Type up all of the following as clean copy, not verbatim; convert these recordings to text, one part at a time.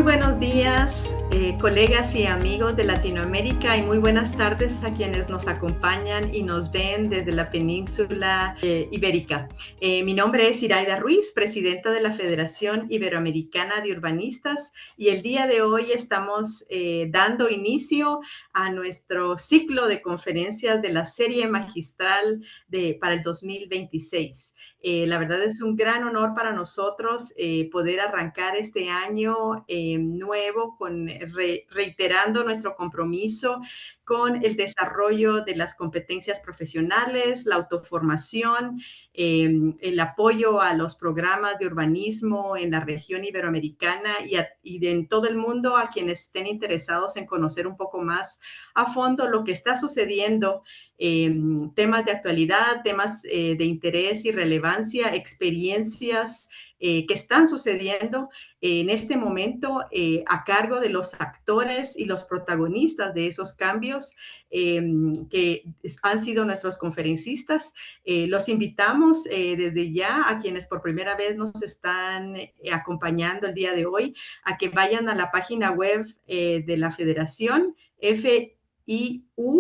buenos días, colegas y amigos de Latinoamérica, y muy buenas tardes a quienes nos acompañan y nos ven desde la península ibérica. Mi nombre es Iraida Ruiz, presidenta de la Federación Iberoamericana de Urbanistas, y el día de hoy estamos dando inicio a nuestro ciclo de conferencias de la serie magistral para el 2026. La verdad es un gran honor para nosotros poder arrancar este año nuevo reiterando nuestro compromiso con el desarrollo de las competencias profesionales, la autoformación, el apoyo a los programas de urbanismo en la región iberoamericana y en todo el mundo a quienes estén interesados en conocer un poco más a fondo lo que está sucediendo, temas de actualidad, temas de interés y relevancia, experiencias que están sucediendo en este momento a cargo de los actores y los protagonistas de esos cambios que han sido nuestros conferencistas. Los invitamos desde ya a quienes por primera vez nos están acompañando el día de hoy a que vayan a la página web de la Federación, FIU.org,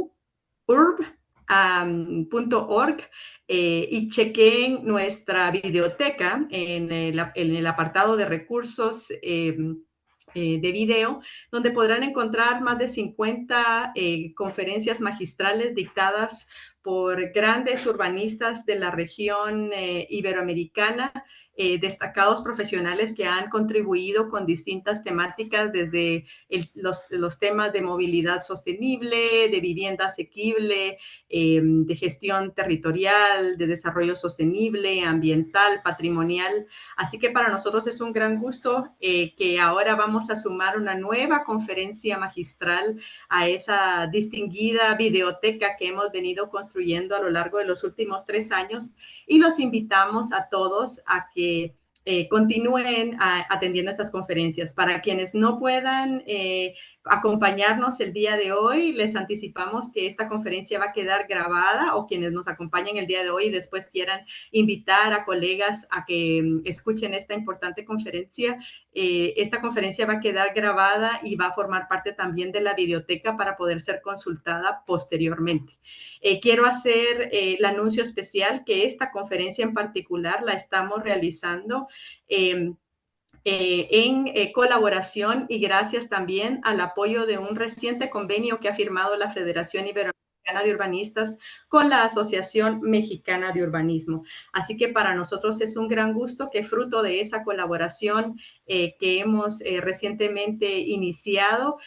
y chequen nuestra biblioteca en el apartado de recursos de video, donde podrán encontrar más de 50 conferencias magistrales dictadas por grandes urbanistas de la región iberoamericana, destacados profesionales que han contribuido con distintas temáticas, desde los temas de movilidad sostenible, de vivienda asequible, de gestión territorial, de desarrollo sostenible, ambiental, patrimonial. Así que para nosotros es un gran gusto que ahora vamos a sumar una nueva conferencia magistral a esa distinguida videoteca que hemos venido construyendo a lo largo de los últimos 3 años, y los invitamos a todos a que continúen atendiendo estas conferencias. Para quienes no puedan acompañarnos el día de hoy, les anticipamos que esta conferencia va a quedar grabada, o quienes nos acompañen el día de hoy y después quieran invitar a colegas a que escuchen esta importante conferencia. Esta conferencia va a quedar grabada y va a formar parte también de la videoteca para poder ser consultada posteriormente. Quiero hacer el anuncio especial que esta conferencia en particular la estamos realizando en colaboración y gracias también al apoyo de un reciente convenio que ha firmado la Federación Iberoamericana de Urbanistas con la Asociación Mexicana de Urbanismo. Así que para nosotros es un gran gusto que, fruto de esa colaboración que hemos recientemente iniciado,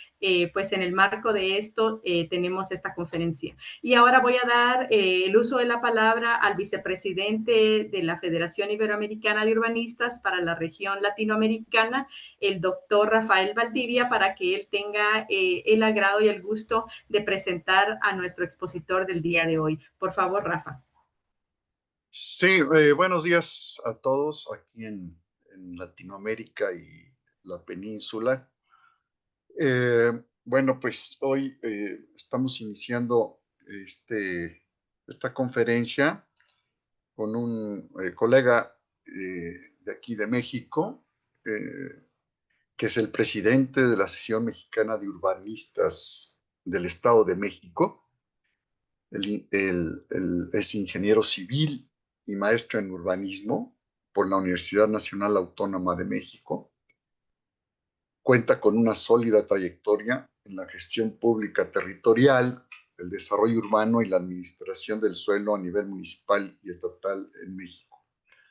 pues en el marco de esto tenemos esta conferencia. Y ahora voy a dar el uso de la palabra al vicepresidente de la Federación Iberoamericana de Urbanistas para la región latinoamericana, el doctor Rafael Valdivia, para que él tenga el agrado y el gusto de presentar a nuestro expositor del día de hoy. Por favor, Rafa. Sí, buenos días a todos aquí en Latinoamérica y la península. Bueno, pues hoy estamos iniciando esta conferencia con un colega de aquí de México, que es el presidente de la Asociación Mexicana de Urbanistas del Estado de México. Él es ingeniero civil y maestro en urbanismo por la Universidad Nacional Autónoma de México. Cuenta con una sólida trayectoria en la gestión pública territorial, el desarrollo urbano y la administración del suelo a nivel municipal y estatal en México.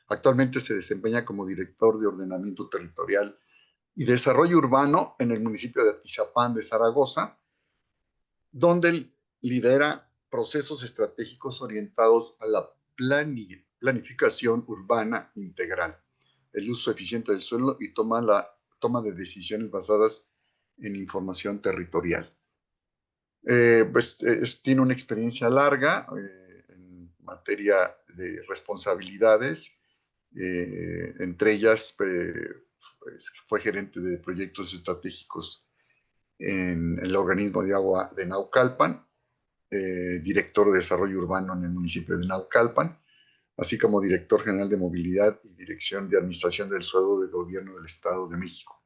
Actualmente se desempeña como director de ordenamiento territorial y desarrollo urbano en el municipio de Atizapán de Zaragoza, donde lidera procesos estratégicos orientados a la planificación urbana integral, el uso eficiente del suelo y toma de decisiones basadas en información territorial. Tiene una experiencia larga en materia de responsabilidades, entre ellas fue gerente de proyectos estratégicos en el organismo de agua de Naucalpan, director de desarrollo urbano en el municipio de Naucalpan, así como director general de movilidad y dirección de administración del suelo del gobierno del Estado de México.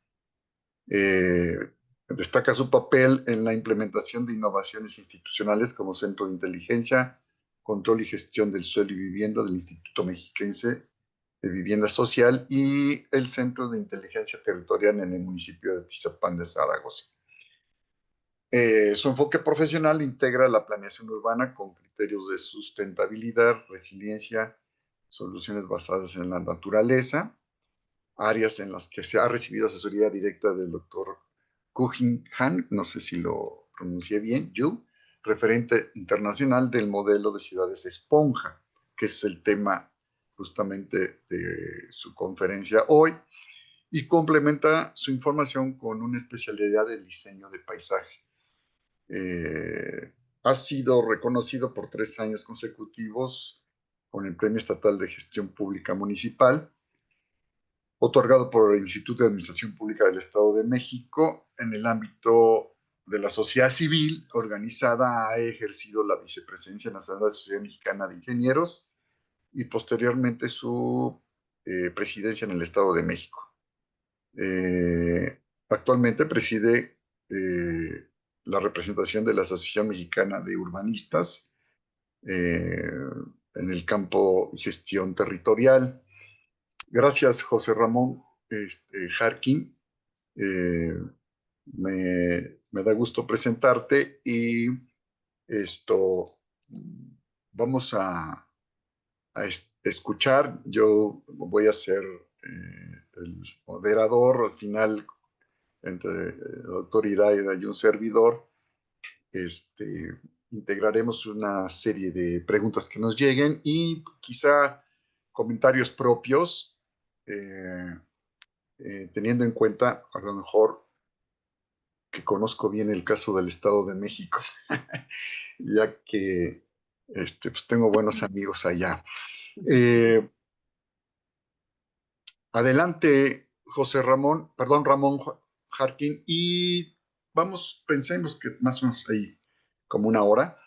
Eh, Destaca su papel en la implementación de innovaciones institucionales como Centro de Inteligencia, Control y Gestión del Suelo y Vivienda del Instituto Mexiquense de Vivienda Social y el Centro de Inteligencia Territorial en el municipio de Atizapán de Zaragoza. Su enfoque profesional integra la planeación urbana con criterios de sustentabilidad, resiliencia, soluciones basadas en la naturaleza, áreas en las que se ha recibido asesoría directa del doctor Kujin Han, no sé si lo pronuncié bien, Yu, referente internacional del modelo de ciudades esponja, que es el tema justamente de su conferencia hoy, y complementa su información con una especialidad de diseño de paisaje. Ha sido reconocido por 3 años consecutivos con el Premio Estatal de Gestión Pública Municipal, otorgado por el Instituto de Administración Pública del Estado de México. En el ámbito de la sociedad civil organizada ha ejercido la vicepresidencia nacional de la Sociedad Mexicana de Ingenieros y posteriormente su presidencia en el Estado de México. Actualmente preside la representación de la Asociación Mexicana de Urbanistas en el campo gestión territorial. Gracias, José Ramón Jarquín. Eh, me da gusto presentarte y esto vamos a escuchar. Yo voy a ser el moderador al final entre el doctor Iraida y un servidor. Integraremos una serie de preguntas que nos lleguen y quizá comentarios propios, teniendo en cuenta a lo mejor que conozco bien el caso del Estado de México, ya que pues tengo buenos amigos allá. Adelante, José Ramón, perdón, Ramón Jarquín, y pensemos que más o menos ahí como una hora,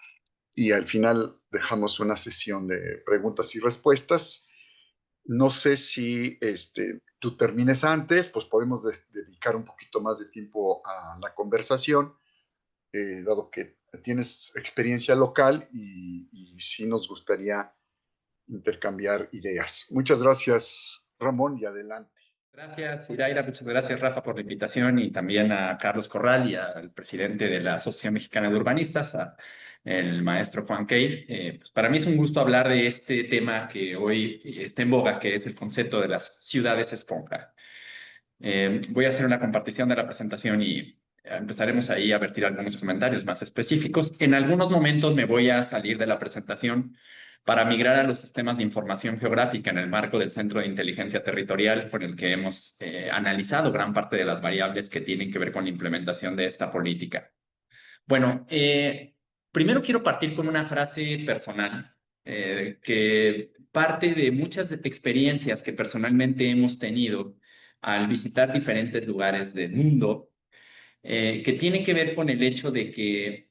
y al final dejamos una sesión de preguntas y respuestas. No sé si tú termines antes, pues podemos dedicar un poquito más de tiempo a la conversación, dado que tienes experiencia local y sí nos gustaría intercambiar ideas. Muchas gracias, Ramón, y adelante. Gracias, Iraira. Muchas gracias, Rafa, por la invitación y también a Carlos Corral y al presidente de la Asociación Mexicana de Urbanistas, el maestro Juan Key. Pues para mí es un gusto hablar de este tema que hoy está en boga, que es el concepto de las ciudades esponja. Voy a hacer una compartición de la presentación y empezaremos ahí a vertir algunos comentarios más específicos. En algunos momentos me voy a salir de la presentación para migrar a los sistemas de información geográfica en el marco del Centro de Inteligencia Territorial, con el que hemos analizado gran parte de las variables que tienen que ver con la implementación de esta política. Bueno, primero quiero partir con una frase personal que parte de muchas experiencias que personalmente hemos tenido al visitar diferentes lugares del mundo, que tiene que ver con el hecho de que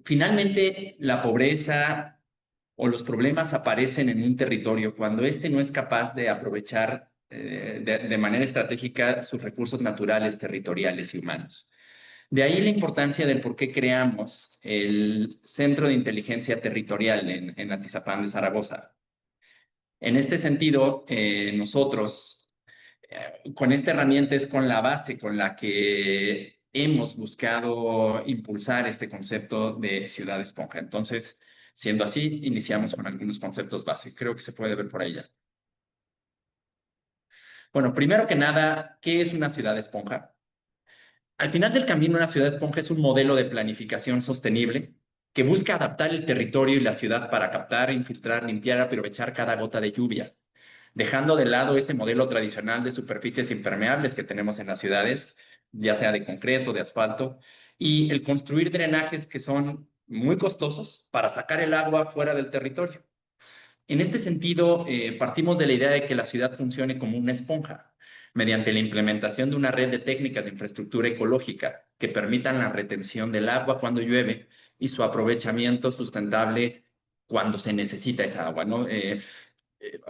finalmente la pobreza o los problemas aparecen en un territorio cuando éste no es capaz de aprovechar de manera estratégica sus recursos naturales, territoriales y humanos. De ahí la importancia del por qué creamos el Centro de Inteligencia Territorial en Atizapán de Zaragoza. En este sentido, nosotros, con esta herramienta es con la base con la que hemos buscado impulsar este concepto de ciudad esponja. Entonces, siendo así, iniciamos con algunos conceptos base. Creo que se puede ver por ahí ya. Bueno, primero que nada, ¿qué es una ciudad esponja? Al final del camino, una ciudad esponja es un modelo de planificación sostenible que busca adaptar el territorio y la ciudad para captar, infiltrar, limpiar, aprovechar cada gota de lluvia, dejando de lado ese modelo tradicional de superficies impermeables que tenemos en las ciudades, ya sea de concreto, de asfalto, y el construir drenajes que son muy costosos para sacar el agua fuera del territorio. En este sentido, partimos de la idea de que la ciudad funcione como una esponja, mediante la implementación de una red de técnicas de infraestructura ecológica que permitan la retención del agua cuando llueve y su aprovechamiento sustentable cuando se necesita esa agua, ¿no?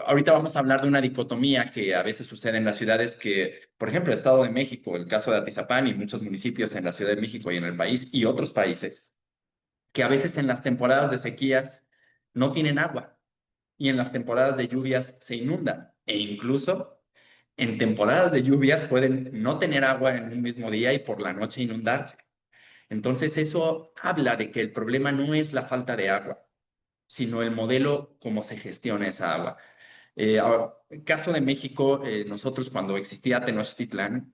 ahorita vamos a hablar de una dicotomía que a veces sucede en las ciudades que, por ejemplo, el Estado de México, el caso de Atizapán y muchos municipios en la Ciudad de México y en el país y otros países, que a veces en las temporadas de sequías no tienen agua y en las temporadas de lluvias se inundan e incluso en temporadas de lluvias pueden no tener agua en un mismo día y por la noche inundarse. Entonces eso habla de que el problema no es la falta de agua, sino el modelo cómo se gestiona esa agua. Ahora, en el caso de México, nosotros cuando existía Tenochtitlán,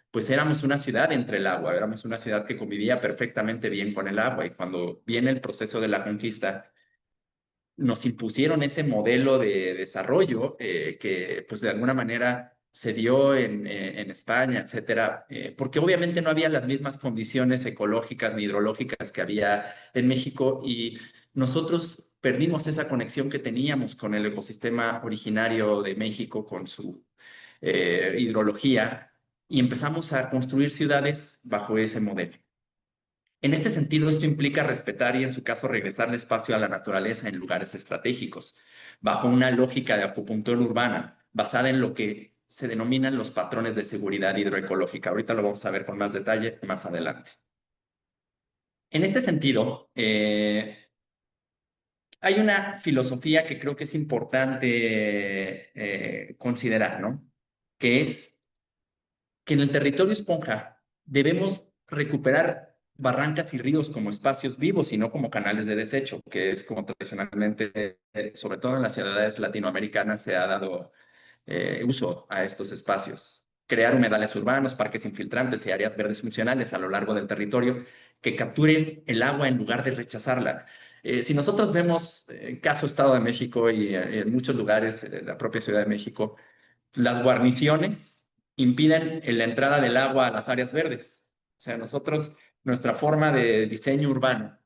pues éramos una ciudad entre el agua, éramos una ciudad que convivía perfectamente bien con el agua y cuando viene el proceso de la conquista, nos impusieron ese modelo de desarrollo que pues de alguna manera se dio en España, etcétera, porque obviamente no había las mismas condiciones ecológicas ni hidrológicas que había en México y nosotros perdimos esa conexión que teníamos con el ecosistema originario de México, con su hidrología, y empezamos a construir ciudades bajo ese modelo. En este sentido, esto implica respetar y, en su caso, regresarle espacio a la naturaleza en lugares estratégicos, bajo una lógica de acupuntura urbana, basada en lo que se denominan los patrones de seguridad hidroecológica. Ahorita lo vamos a ver con más detalle más adelante. En este sentido, hay una filosofía que creo que es importante considerar, ¿no? Que es que en el territorio esponja debemos recuperar barrancas y ríos como espacios vivos y no como canales de desecho, que es como tradicionalmente, sobre todo en las ciudades latinoamericanas, se ha dado uso a estos espacios. Crear humedales urbanos, parques infiltrantes y áreas verdes funcionales a lo largo del territorio que capturen el agua en lugar de rechazarla. Si nosotros vemos caso Estado de México y en muchos lugares, la propia Ciudad de México, las guarniciones impiden la entrada del agua a las áreas verdes. O sea, nuestra forma de diseño urbano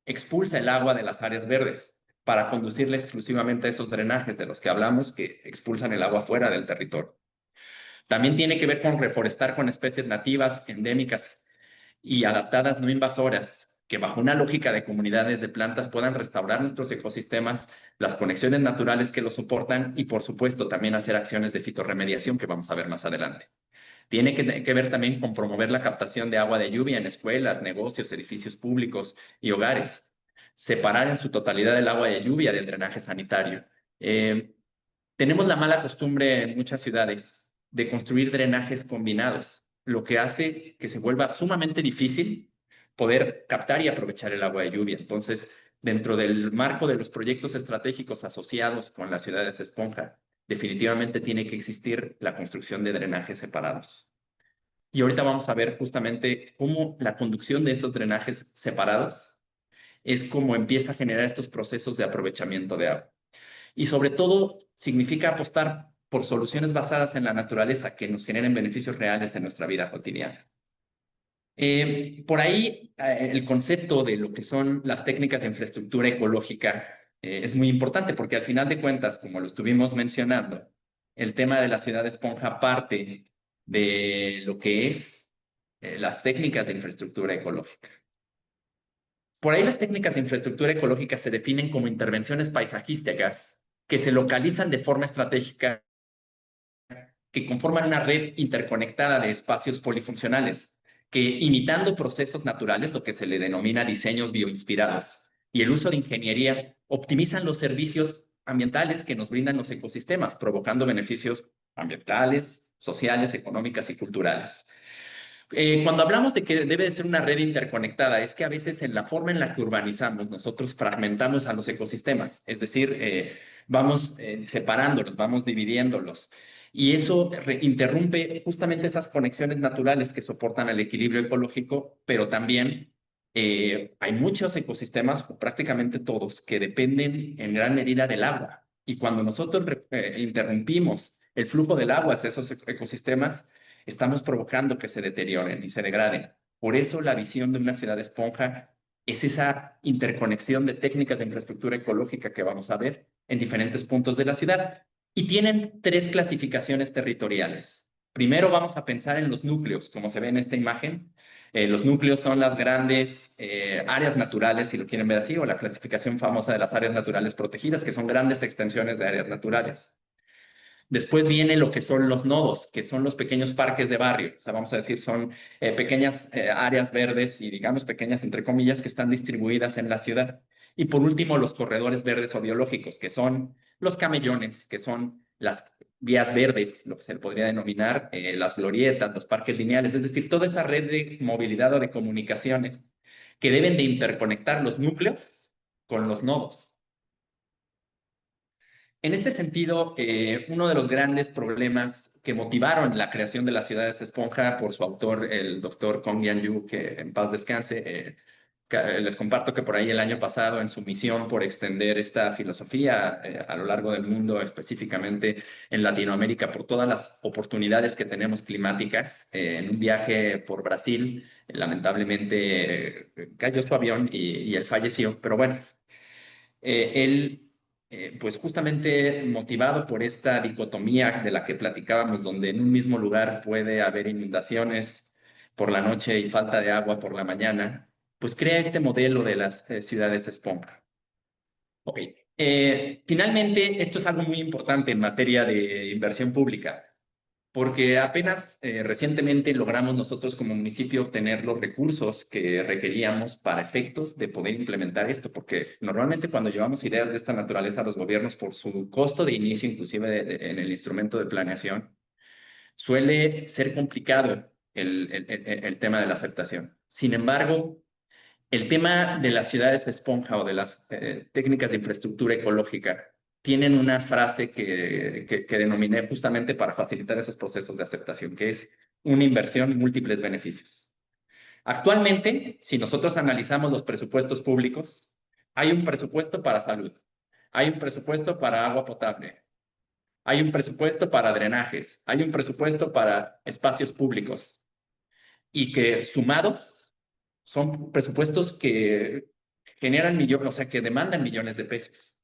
expulsa el agua de las áreas verdes para conducirla exclusivamente a esos drenajes de los que hablamos que expulsan el agua fuera del territorio. También tiene que ver con reforestar con especies nativas, endémicas y adaptadas no invasoras, que bajo una lógica de comunidades de plantas puedan restaurar nuestros ecosistemas, las conexiones naturales que los soportan y, por supuesto, también hacer acciones de fitorremediación que vamos a ver más adelante. Tiene que ver también con promover la captación de agua de lluvia en escuelas, negocios, edificios públicos y hogares. Separar en su totalidad el agua de lluvia del drenaje sanitario. Tenemos la mala costumbre en muchas ciudades de construir drenajes combinados, lo que hace que se vuelva sumamente difícil poder captar y aprovechar el agua de lluvia. Entonces, dentro del marco de los proyectos estratégicos asociados con las ciudades esponja, definitivamente tiene que existir la construcción de drenajes separados. Y ahorita vamos a ver justamente cómo la conducción de esos drenajes separados es como empieza a generar estos procesos de aprovechamiento de agua. Y sobre todo, significa apostar por soluciones basadas en la naturaleza que nos generen beneficios reales en nuestra vida cotidiana. Por ahí, el concepto de lo que son las técnicas de infraestructura ecológica es muy importante porque al final de cuentas, como lo estuvimos mencionando, el tema de la ciudad esponja parte de lo que es las técnicas de infraestructura ecológica. Por ahí las técnicas de infraestructura ecológica se definen como intervenciones paisajísticas que se localizan de forma estratégica, que conforman una red interconectada de espacios polifuncionales, que imitando procesos naturales, lo que se le denomina diseños bioinspirados, y el uso de ingeniería, optimizan los servicios ambientales que nos brindan los ecosistemas, provocando beneficios ambientales, sociales, económicas y culturales. Cuando hablamos de que debe de ser una red interconectada, es que a veces en la forma en la que urbanizamos, nosotros fragmentamos a los ecosistemas, es decir, vamos separándolos, vamos dividiéndolos. Y eso interrumpe justamente esas conexiones naturales que soportan el equilibrio ecológico, pero también hay muchos ecosistemas, o prácticamente todos, que dependen en gran medida del agua. Y cuando nosotros interrumpimos el flujo del agua hacia esos ecosistemas, estamos provocando que se deterioren y se degraden. Por eso la visión de una ciudad esponja es esa interconexión de técnicas de infraestructura ecológica que vamos a ver en diferentes puntos de la ciudad. Y tienen 3 clasificaciones territoriales. Primero vamos a pensar en los núcleos, como se ve en esta imagen, Los núcleos son las grandes áreas naturales, si lo quieren ver así, o la clasificación famosa de las áreas naturales protegidas, que son grandes extensiones de áreas naturales. Después viene lo que son los nodos, que son los pequeños parques de barrio. O sea, vamos a decir, son pequeñas áreas verdes y, digamos, pequeñas, entre comillas, que están distribuidas en la ciudad. Y por último, los corredores verdes o biológicos, que son los camellones, que son las vías verdes, lo que se le podría denominar, las glorietas, los parques lineales, es decir, toda esa red de movilidad o de comunicaciones que deben de interconectar los núcleos con los nodos. En este sentido, uno de los grandes problemas que motivaron la creación de las ciudades esponja por su autor, el doctor Kong Yan-yu, que en paz descanse, les comparto que por ahí el año pasado, en su misión por extender esta filosofía a lo largo del mundo, específicamente en Latinoamérica, por todas las oportunidades que tenemos climáticas, en un viaje por Brasil, lamentablemente cayó su avión y él falleció, pero bueno, él, pues justamente motivado por esta dicotomía de la que platicábamos, donde en un mismo lugar puede haber inundaciones por la noche y falta de agua por la mañana, pues crea este modelo de las ciudades esponja. Ok. Finalmente, esto es algo muy importante en materia de inversión pública, porque apenas recientemente logramos nosotros como municipio obtener los recursos que requeríamos para efectos de poder implementar esto, porque normalmente cuando llevamos ideas de esta naturaleza a los gobiernos por su costo de inicio, inclusive en el instrumento de planeación, suele ser complicado el tema de la aceptación. Sin embargo, el tema de las ciudades esponja o de las técnicas de infraestructura ecológica tienen una frase que denominé justamente para facilitar esos procesos de aceptación, que es una inversión, múltiples beneficios. Actualmente, si nosotros analizamos los presupuestos públicos, hay un presupuesto para salud, hay un presupuesto para agua potable, hay un presupuesto para drenajes, hay un presupuesto para espacios públicos y que sumados son presupuestos que generan millones, o sea, que demandan millones de pesos.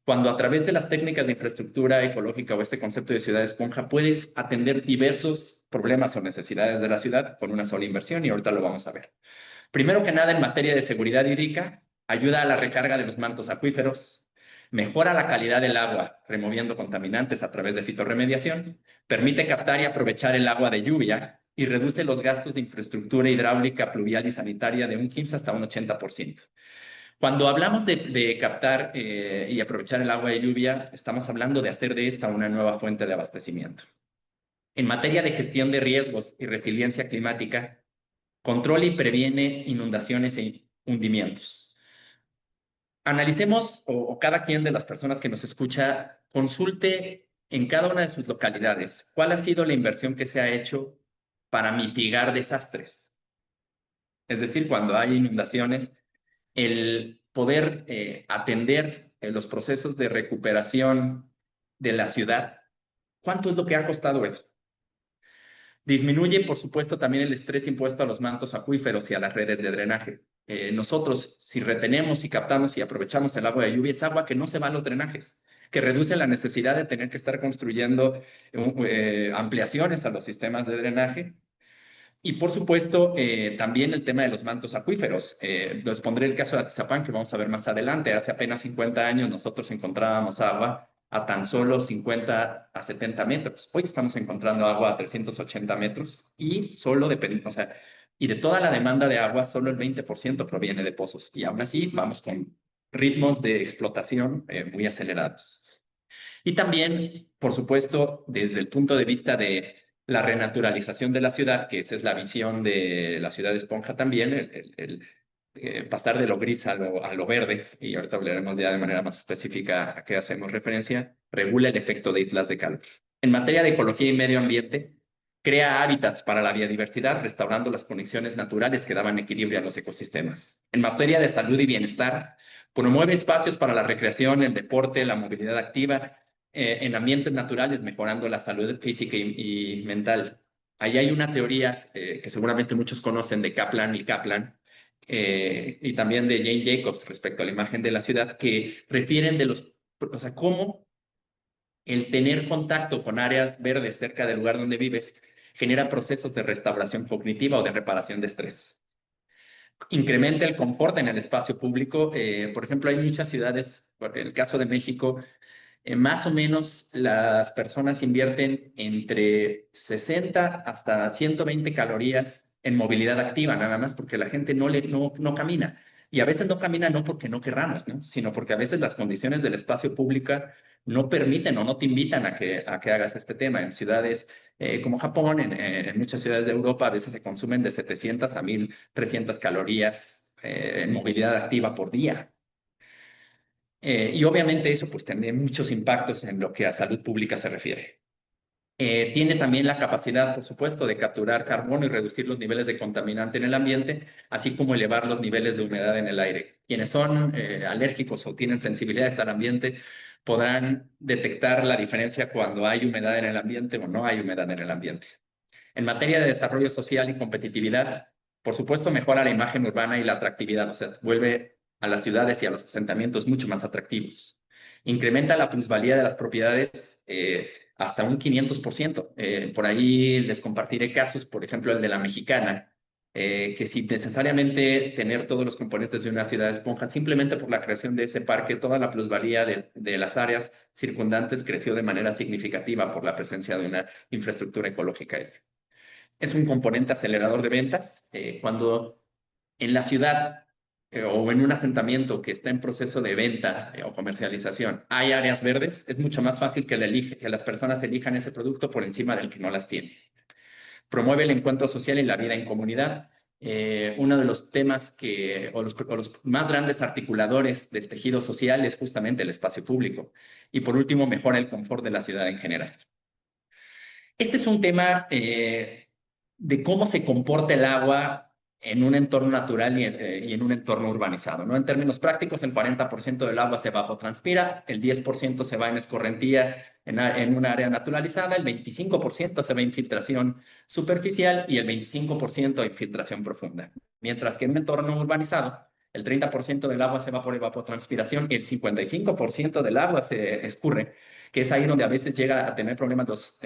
Cuando a través de las técnicas de infraestructura ecológica o este concepto de ciudad esponja puedes atender diversos problemas o necesidades de la ciudad con una sola inversión y ahorita lo vamos a ver. Primero que nada, en materia de seguridad hídrica, ayuda a la recarga de los mantos acuíferos, mejora la calidad del agua removiendo contaminantes a través de fitorremediación, permite captar y aprovechar el agua de lluvia y reduce los gastos de infraestructura hidráulica, pluvial y sanitaria de un 15 hasta un 80%. Cuando hablamos de captar y aprovechar el agua de lluvia, estamos hablando de hacer de esta una nueva fuente de abastecimiento. En materia de gestión de riesgos y resiliencia climática, controla y previene inundaciones e hundimientos. Analicemos, o cada quien de las personas que nos escucha, consulte en cada una de sus localidades cuál ha sido la inversión que se ha hecho para mitigar desastres. Es decir, cuando hay inundaciones, el poder atender los procesos de recuperación de la ciudad, ¿cuánto es lo que ha costado eso? Disminuye, por supuesto, también el estrés impuesto a los mantos acuíferos y a las redes de drenaje. Nosotros, si retenemos y captamos y aprovechamos el agua de lluvia, es agua que no se va a los drenajes, que reduce la necesidad de tener que estar construyendo ampliaciones a los sistemas de drenaje. Y por supuesto, también el tema de los mantos acuíferos. Les pondré el caso de Atizapán, que vamos a ver más adelante. Hace apenas 50 años nosotros encontrábamos agua a tan solo 50 a 70 metros. Hoy estamos encontrando agua a 380 metros y solo depende, o sea, y de toda la demanda de agua, solo el 20% proviene de pozos. Y aún así vamos con ritmos de explotación muy acelerados. Y también, por supuesto, desde el punto de vista de la renaturalización de la ciudad, que esa es la visión de la ciudad esponja también, pasar de lo gris a lo verde, y ahorita hablaremos ya de manera más específica a qué hacemos referencia, regula el efecto de islas de calor. En materia de ecología y medio ambiente, crea hábitats para la biodiversidad, restaurando las conexiones naturales que daban equilibrio a los ecosistemas. En materia de salud y bienestar, promueve espacios para la recreación, el deporte, la movilidad activa, en ambientes naturales, mejorando la salud física y mental. Ahí hay una teoría que seguramente muchos conocen de Kaplan y Kaplan, y también de Jane Jacobs respecto a la imagen de la ciudad, que refieren de o sea, cómo el tener contacto con áreas verdes cerca del lugar donde vives genera procesos de restauración cognitiva o de reparación de estrés. Incrementa el confort en el espacio público. Por ejemplo, hay muchas ciudades, en el caso de México, más o menos las personas invierten entre 60 hasta 120 calorías en movilidad activa, nada más porque la gente no camina. Y a veces no camina no porque no querramos, ¿no? Sino porque a veces las condiciones del espacio público no permiten o no te invitan a que hagas este tema. En ciudades como Japón, en muchas ciudades de Europa, a veces se consumen de 700 a 1300 calorías en movilidad activa por día. Y obviamente eso pues tiene muchos impactos en lo que a salud pública se refiere. Tiene también la capacidad, por supuesto, de capturar carbono y reducir los niveles de contaminante en el ambiente, así como elevar los niveles de humedad en el aire. Quienes son alérgicos o tienen sensibilidades al ambiente podrán detectar la diferencia cuando hay humedad en el ambiente o no hay humedad en el ambiente. En materia de desarrollo social y competitividad, por supuesto, mejora la imagen urbana y la atractividad, o sea, vuelve a las ciudades y a los asentamientos mucho más atractivos. Incrementa la plusvalía de las propiedades hasta un 500%. Por ahí les compartiré casos, por ejemplo, el de la Mexicana, que sin necesariamente tener todos los componentes de una ciudad esponja, simplemente por la creación de ese parque, toda la plusvalía de las áreas circundantes creció de manera significativa por la presencia de una infraestructura ecológica. Es un componente acelerador de ventas. Cuando en la ciudad o en un asentamiento que está en proceso de venta o comercialización hay áreas verdes, es mucho más fácil que las personas elijan ese producto por encima del que no las tiene. Promueve el encuentro social y la vida en comunidad. Uno de los temas o los más grandes articuladores del tejido social es justamente el espacio público. Y por último, mejora el confort de la ciudad en general. Este es un tema de cómo se comporta el agua en un entorno natural y en un entorno urbanizado, ¿no? En términos prácticos, el 40% del agua se evapotranspira, el 10% se va en escorrentía en un área naturalizada, el 25% se va en infiltración superficial y el 25% en infiltración profunda. Mientras que en un entorno urbanizado, el 30% del agua se va por evapotranspiración y el 55% del agua se escurre, que es ahí donde a veces llega a tener problemas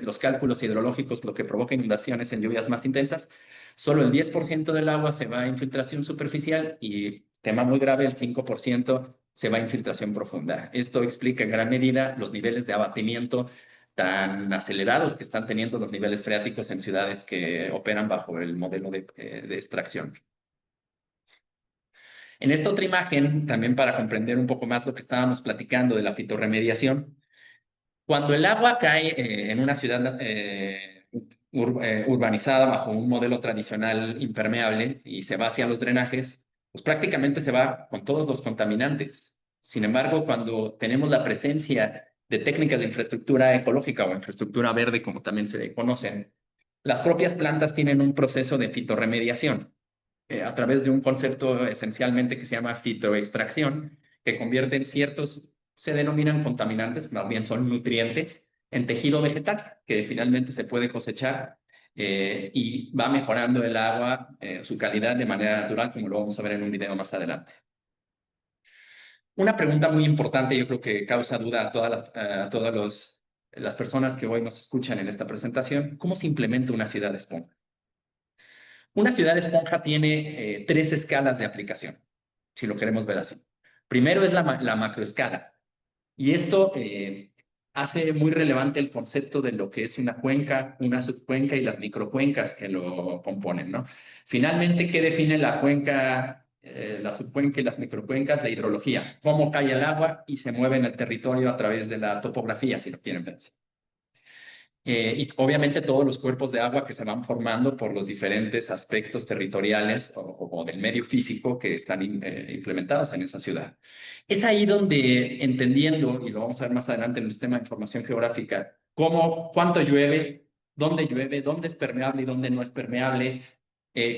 los cálculos hidrológicos, lo que provoca inundaciones en lluvias más intensas. Solo el 10% del agua se va a infiltración superficial y, tema muy grave, el 5% se va a infiltración profunda. Esto explica en gran medida los niveles de abatimiento tan acelerados que están teniendo los niveles freáticos en ciudades que operan bajo el modelo de extracción. En esta otra imagen, también para comprender un poco más lo que estábamos platicando de la fitorremediación, cuando el agua cae en una ciudad urbanizada bajo un modelo tradicional impermeable y se va hacia los drenajes, pues prácticamente se va con todos los contaminantes. Sin embargo, cuando tenemos la presencia de técnicas de infraestructura ecológica o infraestructura verde, como también se conocen, las propias plantas tienen un proceso de fitorremediación a través de un concepto esencialmente que se llama fitoextracción, que convierte en se denominan contaminantes, más bien son nutrientes, en tejido vegetal, que finalmente se puede cosechar y va mejorando el agua, su calidad de manera natural, como lo vamos a ver en un video más adelante. Una pregunta muy importante, yo creo que causa duda a todas las personas que hoy nos escuchan en esta presentación: ¿cómo se implementa una ciudad esponja? Una ciudad esponja tiene 3 escalas de aplicación, si lo queremos ver así. Primero es la macroescala, y esto hace muy relevante el concepto de lo que es una cuenca, una subcuenca y las microcuencas que lo componen, ¿no? Finalmente, ¿qué define la cuenca, la subcuenca y las microcuencas? La hidrología, cómo cae el agua y se mueve en el territorio a través de la topografía, si lo quieren ver así. Y obviamente todos los cuerpos de agua que se van formando por los diferentes aspectos territoriales o del medio físico que están implementados en esa ciudad. Es ahí donde, entendiendo, y lo vamos a ver más adelante en el sistema de información geográfica, cuánto llueve, dónde es permeable y dónde no es permeable,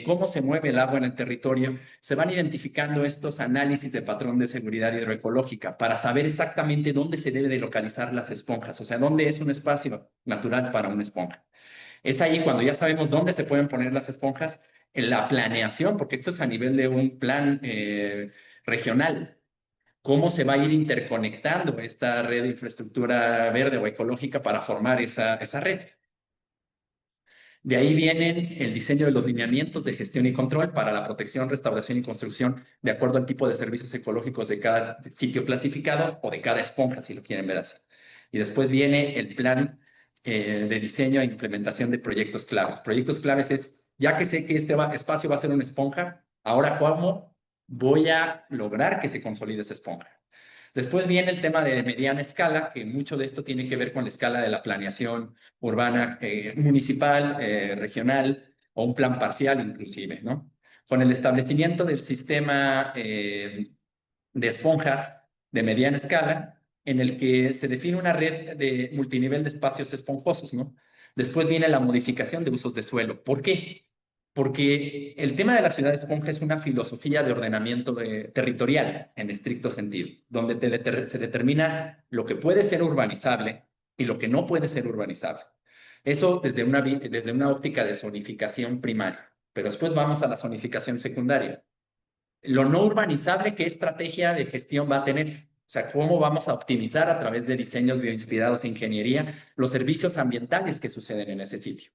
cómo se mueve el agua en el territorio, se van identificando estos análisis de patrón de seguridad hidroecológica para saber exactamente dónde se debe de localizar las esponjas, o sea, dónde es un espacio natural para una esponja. Es ahí cuando ya sabemos dónde se pueden poner las esponjas, en la planeación, porque esto es a nivel de un plan regional. ¿Cómo se va a ir interconectando esta red de infraestructura verde o ecológica para formar esa red? De ahí vienen el diseño de los lineamientos de gestión y control para la protección, restauración y construcción de acuerdo al tipo de servicios ecológicos de cada sitio clasificado o de cada esponja, si lo quieren ver así. Y después viene el plan de diseño e implementación de proyectos claves. Proyectos claves es, ya que sé que este espacio va a ser una esponja, ahora ¿cómo voy a lograr que se consolide esa esponja? Después viene el tema de mediana escala, que mucho de esto tiene que ver con la escala de la planeación urbana municipal, regional o un plan parcial inclusive, ¿no? Con el establecimiento del sistema de esponjas de mediana escala, en el que se define una red de multinivel de espacios esponjosos, ¿no? Después viene la modificación de usos de suelo. ¿Por qué? Porque el tema de la ciudad esponja es una filosofía de ordenamiento territorial en estricto sentido, donde se determina lo que puede ser urbanizable y lo que no puede ser urbanizable. Eso desde una óptica de zonificación primaria, pero después vamos a la zonificación secundaria. Lo no urbanizable, ¿qué estrategia de gestión va a tener? O sea, ¿cómo vamos a optimizar a través de diseños bioinspirados en ingeniería los servicios ambientales que suceden en ese sitio?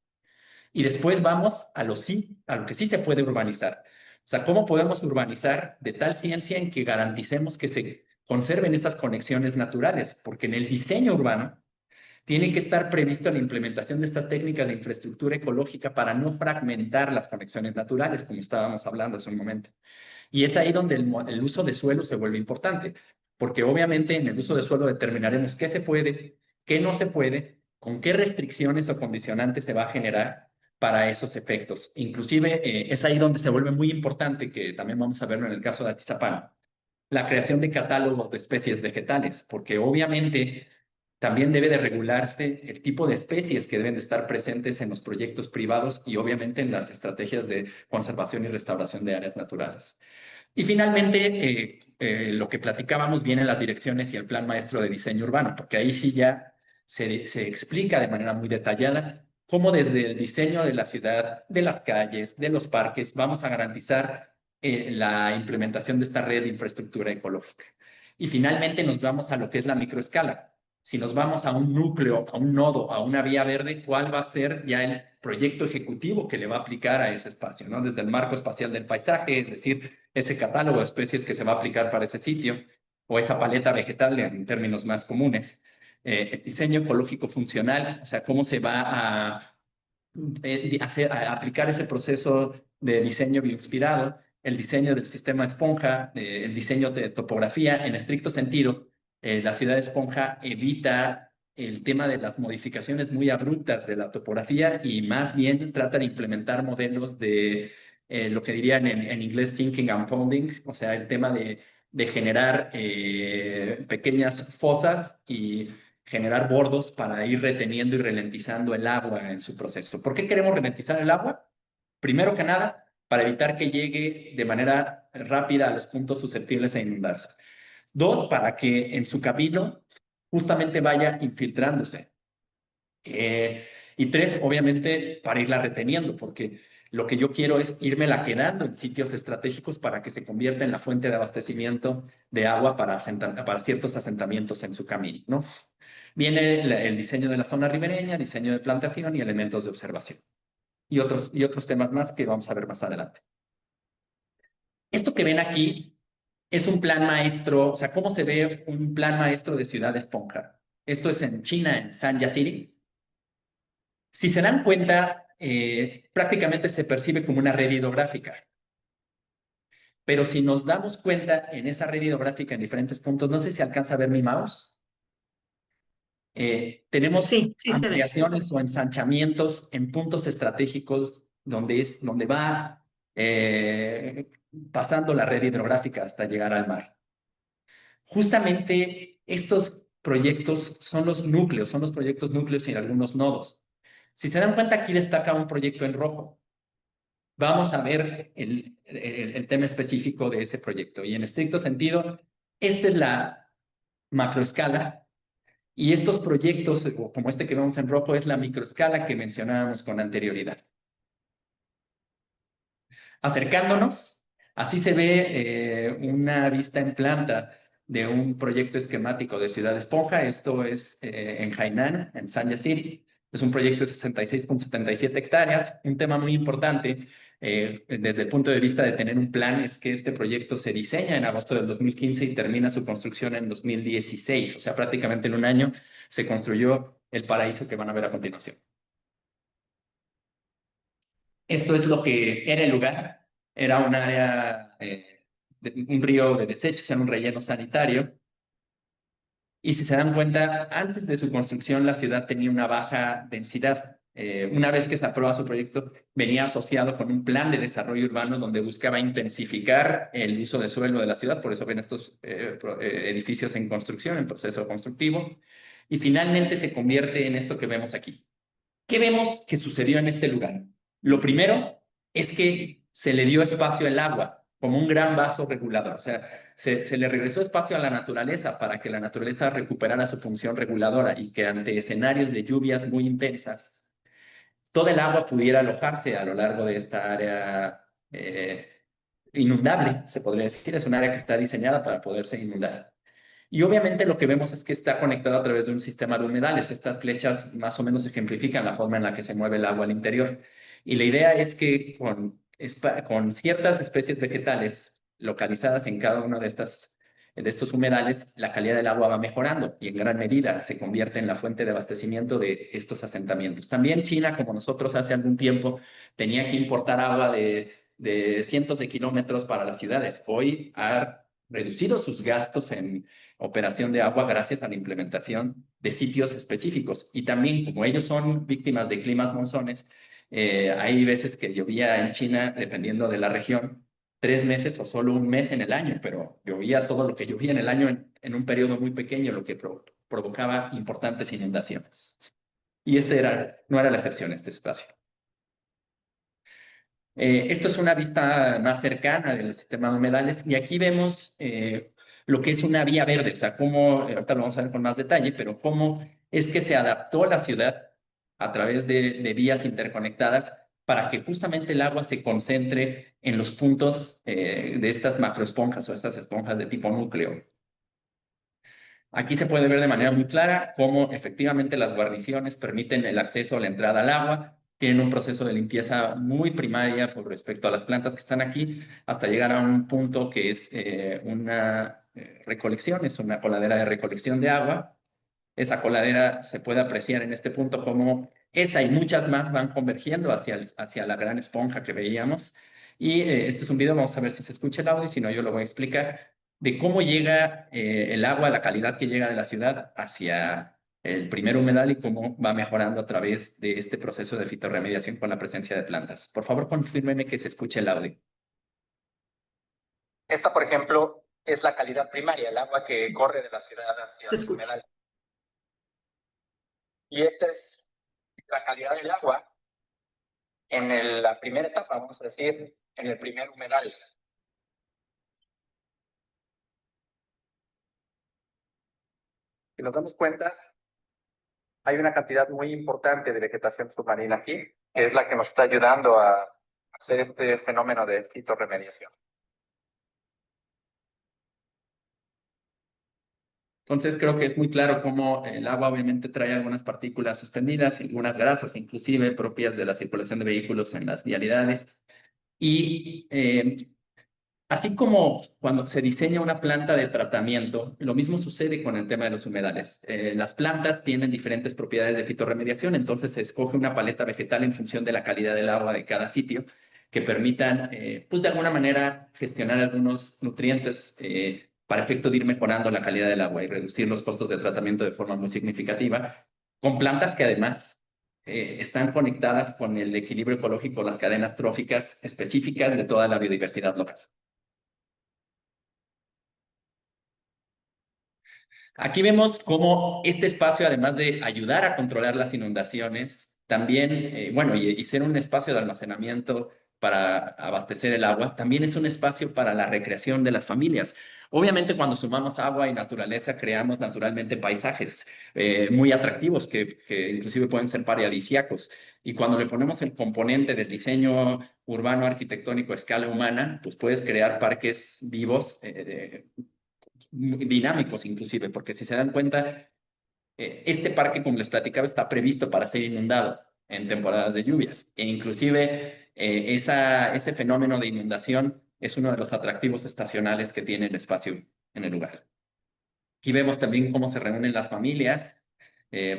Y después vamos a lo que sí se puede urbanizar. O sea, ¿cómo podemos urbanizar de tal ciencia en que garanticemos que se conserven esas conexiones naturales? Porque en el diseño urbano tiene que estar previsto la implementación de estas técnicas de infraestructura ecológica para no fragmentar las conexiones naturales, como estábamos hablando hace un momento. Y es ahí donde el uso de suelo se vuelve importante, porque obviamente en el uso de suelo determinaremos qué se puede, qué no se puede, con qué restricciones o condicionantes se va a generar para esos efectos. Inclusive es ahí donde se vuelve muy importante, que también vamos a verlo en el caso de Atizapán, la creación de catálogos de especies vegetales, porque obviamente también debe de regularse el tipo de especies que deben de estar presentes en los proyectos privados y obviamente en las estrategias de conservación y restauración de áreas naturales. Y finalmente, lo que platicábamos viene en las direcciones y el plan maestro de diseño urbano, porque ahí sí ya se explica de manera muy detallada cómo desde el diseño de la ciudad, de las calles, de los parques, vamos a garantizar la implementación de esta red de infraestructura ecológica. Y finalmente nos vamos a lo que es la microescala. Si nos vamos a un núcleo, a un nodo, a una vía verde, ¿cuál va a ser ya el proyecto ejecutivo que le va a aplicar a ese espacio, ¿no? Desde el marco espacial del paisaje, es decir, ese catálogo de especies que se va a aplicar para ese sitio, o esa paleta vegetal en términos más comunes. El diseño ecológico funcional, o sea, cómo se va a aplicar ese proceso de diseño bioinspirado, el diseño del sistema esponja, el diseño de topografía, en estricto sentido, la ciudad esponja evita el tema de las modificaciones muy abruptas de la topografía y más bien trata de implementar modelos de lo que dirían en inglés sinking and ponding, o sea, el tema de generar pequeñas fosas y generar bordos para ir reteniendo y ralentizando el agua en su proceso. ¿Por qué queremos ralentizar el agua? Primero que nada, para evitar que llegue de manera rápida a los puntos susceptibles de inundarse. Dos, para que en su camino justamente vaya infiltrándose. Y tres, obviamente, para irla reteniendo, porque lo que yo quiero es irmela quedando en sitios estratégicos para que se convierta en la fuente de abastecimiento de agua para ciertos asentamientos en su camino, ¿no? Viene el diseño de la zona ribereña, diseño de plantación y elementos de observación. Y otros temas más que vamos a ver más adelante. Esto que ven aquí es un plan maestro, o sea, ¿cómo se ve un plan maestro de ciudad esponja? Esto es en China, en Sanya City. Si se dan cuenta, prácticamente se percibe como una red hidrográfica. Pero si nos damos cuenta en esa red hidrográfica en diferentes puntos, no sé si alcanza a ver mi mouse. Tenemos Sí, sí se ve. ampliaciones o ensanchamientos en puntos estratégicos donde va pasando la red hidrográfica hasta llegar al mar. Justamente estos proyectos son los proyectos núcleos y algunos nodos. Si se dan cuenta, aquí destaca un proyecto en rojo. Vamos a ver el tema específico de ese proyecto. Y en estricto sentido, esta es la macroescala. Y estos proyectos, como este que vemos en rojo, es la microescala que mencionábamos con anterioridad. Acercándonos, así se ve una vista en planta de un proyecto esquemático de Ciudad Esponja. Esto es en Hainan, en Sanya City. Es un proyecto de 66.77 hectáreas. Un tema muy importante desde el punto de vista de tener un plan es que este proyecto se diseña en agosto del 2015 y termina su construcción en 2016. O sea, prácticamente en un año se construyó el paraíso que van a ver a continuación. Esto es lo que era el lugar. Era un área, un río de desechos, era un relleno sanitario. Y si se dan cuenta, antes de su construcción la ciudad tenía una baja densidad. Una vez que se aprueba su proyecto, venía asociado con un plan de desarrollo urbano donde buscaba intensificar el uso de suelo de la ciudad. Por eso ven estos edificios en construcción, en proceso constructivo. Y finalmente se convierte en esto que vemos aquí. ¿Qué vemos que sucedió en este lugar? Lo primero es que se le dio espacio al agua como un gran vaso regulador. O sea, se le regresó espacio a la naturaleza para que la naturaleza recuperara su función reguladora y que ante escenarios de lluvias muy intensas, toda el agua pudiera alojarse a lo largo de esta área inundable, se podría decir. Es un área que está diseñada para poderse inundar. Y obviamente lo que vemos es que está conectado a través de un sistema de humedales. Estas flechas más o menos ejemplifican la forma en la que se mueve el agua al interior. Y la idea es que con ciertas especies vegetales localizadas en cada uno de estos humedales, la calidad del agua va mejorando y en gran medida se convierte en la fuente de abastecimiento de estos asentamientos. También China, como nosotros hace algún tiempo, tenía que importar agua de cientos de kilómetros para las ciudades. Hoy ha reducido sus gastos en operación de agua gracias a la implementación de sitios específicos. Y también, como ellos son víctimas de climas monzones, hay veces que llovía en China, dependiendo de la región, 3 meses o solo un mes en el año, pero llovía todo lo que llovía en el año en un periodo muy pequeño, lo que provocaba importantes inundaciones. Y no era la excepción, este espacio. Esto es una vista más cercana del sistema de humedales y aquí vemos lo que es una vía verde, o sea, cómo, ahorita lo vamos a ver con más detalle, pero cómo es que se adaptó la ciudad a través de vías interconectadas para que justamente el agua se concentre en los puntos de estas macroesponjas o estas esponjas de tipo núcleo. Aquí se puede ver de manera muy clara cómo efectivamente las guarniciones permiten el acceso a la entrada al agua, tienen un proceso de limpieza muy primaria por respecto a las plantas que están aquí, hasta llegar a un punto que es una recolección, es una coladera de recolección de agua. Esa coladera se puede apreciar en este punto como esa y muchas más van convergiendo hacia la gran esponja que veíamos. Y este es un video, vamos a ver si se escucha el audio, y si no yo lo voy a explicar, de cómo llega el agua, la calidad que llega de la ciudad hacia el primer humedal y cómo va mejorando a través de este proceso de fitorremediación con la presencia de plantas. Por favor, confírmenme que se escuche el audio. Esta, por ejemplo, es la calidad primaria, el agua que corre de la ciudad hacia el humedal. Y esta es la calidad del agua en la primera etapa, vamos a decir, en el primer humedal. Si nos damos cuenta, hay una cantidad muy importante de vegetación submarina aquí, que es la que nos está ayudando a hacer este fenómeno de fitorremediación. Entonces creo que es muy claro cómo el agua obviamente trae algunas partículas suspendidas, algunas grasas inclusive propias de la circulación de vehículos en las vialidades. Y así como cuando se diseña una planta de tratamiento, lo mismo sucede con el tema de los humedales. Las plantas tienen diferentes propiedades de fitorremediación, entonces se escoge una paleta vegetal en función de la calidad del agua de cada sitio que permitan, pues de alguna manera, gestionar algunos nutrientes para efecto de ir mejorando la calidad del agua y reducir los costos de tratamiento de forma muy significativa, con plantas que además están conectadas con el equilibrio ecológico, las cadenas tróficas específicas de toda la biodiversidad local. Aquí vemos cómo este espacio, además de ayudar a controlar las inundaciones, también, bueno, y ser un espacio de almacenamiento para abastecer el agua, también es un espacio para la recreación de las familias. Obviamente, cuando sumamos agua y naturaleza, creamos naturalmente paisajes muy atractivos que inclusive pueden ser paradisíacos. Y cuando le ponemos el componente del diseño urbano arquitectónico a escala humana, pues puedes crear parques vivos dinámicos inclusive, porque si se dan cuenta, Este parque, como les platicaba, está previsto para ser inundado en temporadas de lluvias. E inclusive ese fenómeno de inundación es uno de los atractivos estacionales que tiene el espacio en el lugar. Aquí vemos también cómo se reúnen las familias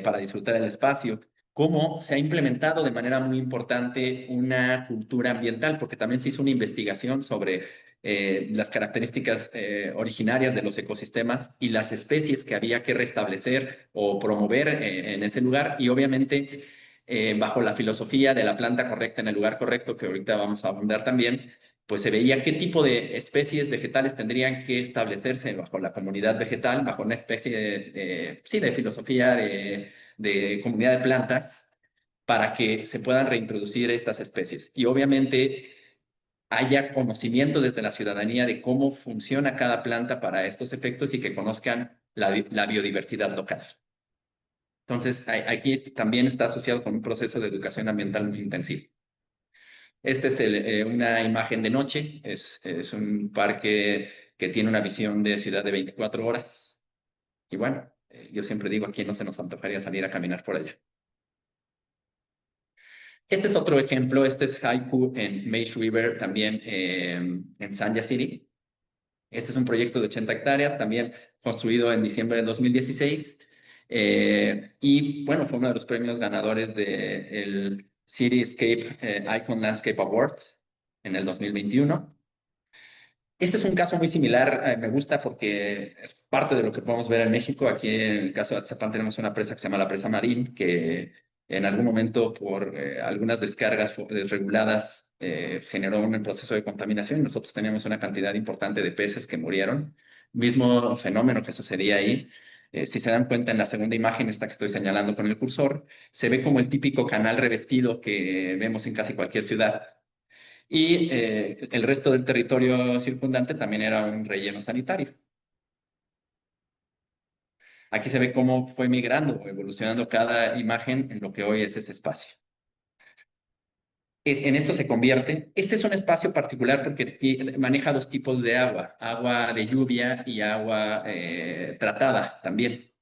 para disfrutar el espacio, cómo se ha implementado de manera muy importante una cultura ambiental, porque también se hizo una investigación sobre las características originarias de los ecosistemas y las especies que había que restablecer o promover en ese lugar, y obviamente bajo la filosofía de la planta correcta en el lugar correcto, que ahorita vamos a abundar también, pues se veía qué tipo de especies vegetales tendrían que establecerse bajo la comunidad vegetal, bajo una especie sí, de filosofía de comunidad de plantas, para que se puedan reintroducir estas especies. Y obviamente haya conocimiento desde la ciudadanía de cómo funciona cada planta para estos efectos y que conozcan la biodiversidad local. Entonces, aquí también está asociado con un proceso de educación ambiental muy intensivo. Este es una imagen de noche, es un parque que tiene una visión de ciudad de 24 horas. Y bueno, yo siempre digo, aquí no se nos antojaría salir a caminar por allá. Este es otro ejemplo, este es Haiku en Mage River, también en Sanya City. Este es un proyecto de 80 hectáreas, también construido en diciembre del 2016. Y bueno, fue uno de los premios ganadores del Cityscape Icon Landscape Award en el 2021. Este es un caso muy similar, me gusta porque es parte de lo que podemos ver en México. Aquí en el caso de Atzapán tenemos una presa que se llama la presa Marín, que en algún momento por algunas descargas desreguladas generó un proceso de contaminación. Nosotros teníamos una cantidad importante de peces que murieron. Mismo fenómeno que sucedía ahí. Si se dan cuenta en la segunda imagen, esta que estoy señalando con el cursor, se ve como el típico canal revestido que vemos en casi cualquier ciudad. Y el resto del territorio circundante también era un relleno sanitario. Aquí se ve cómo fue migrando o evolucionando cada imagen en lo que hoy es ese espacio. En esto se convierte. Este es un espacio particular porque maneja dos tipos de agua, agua de lluvia y agua tratada también.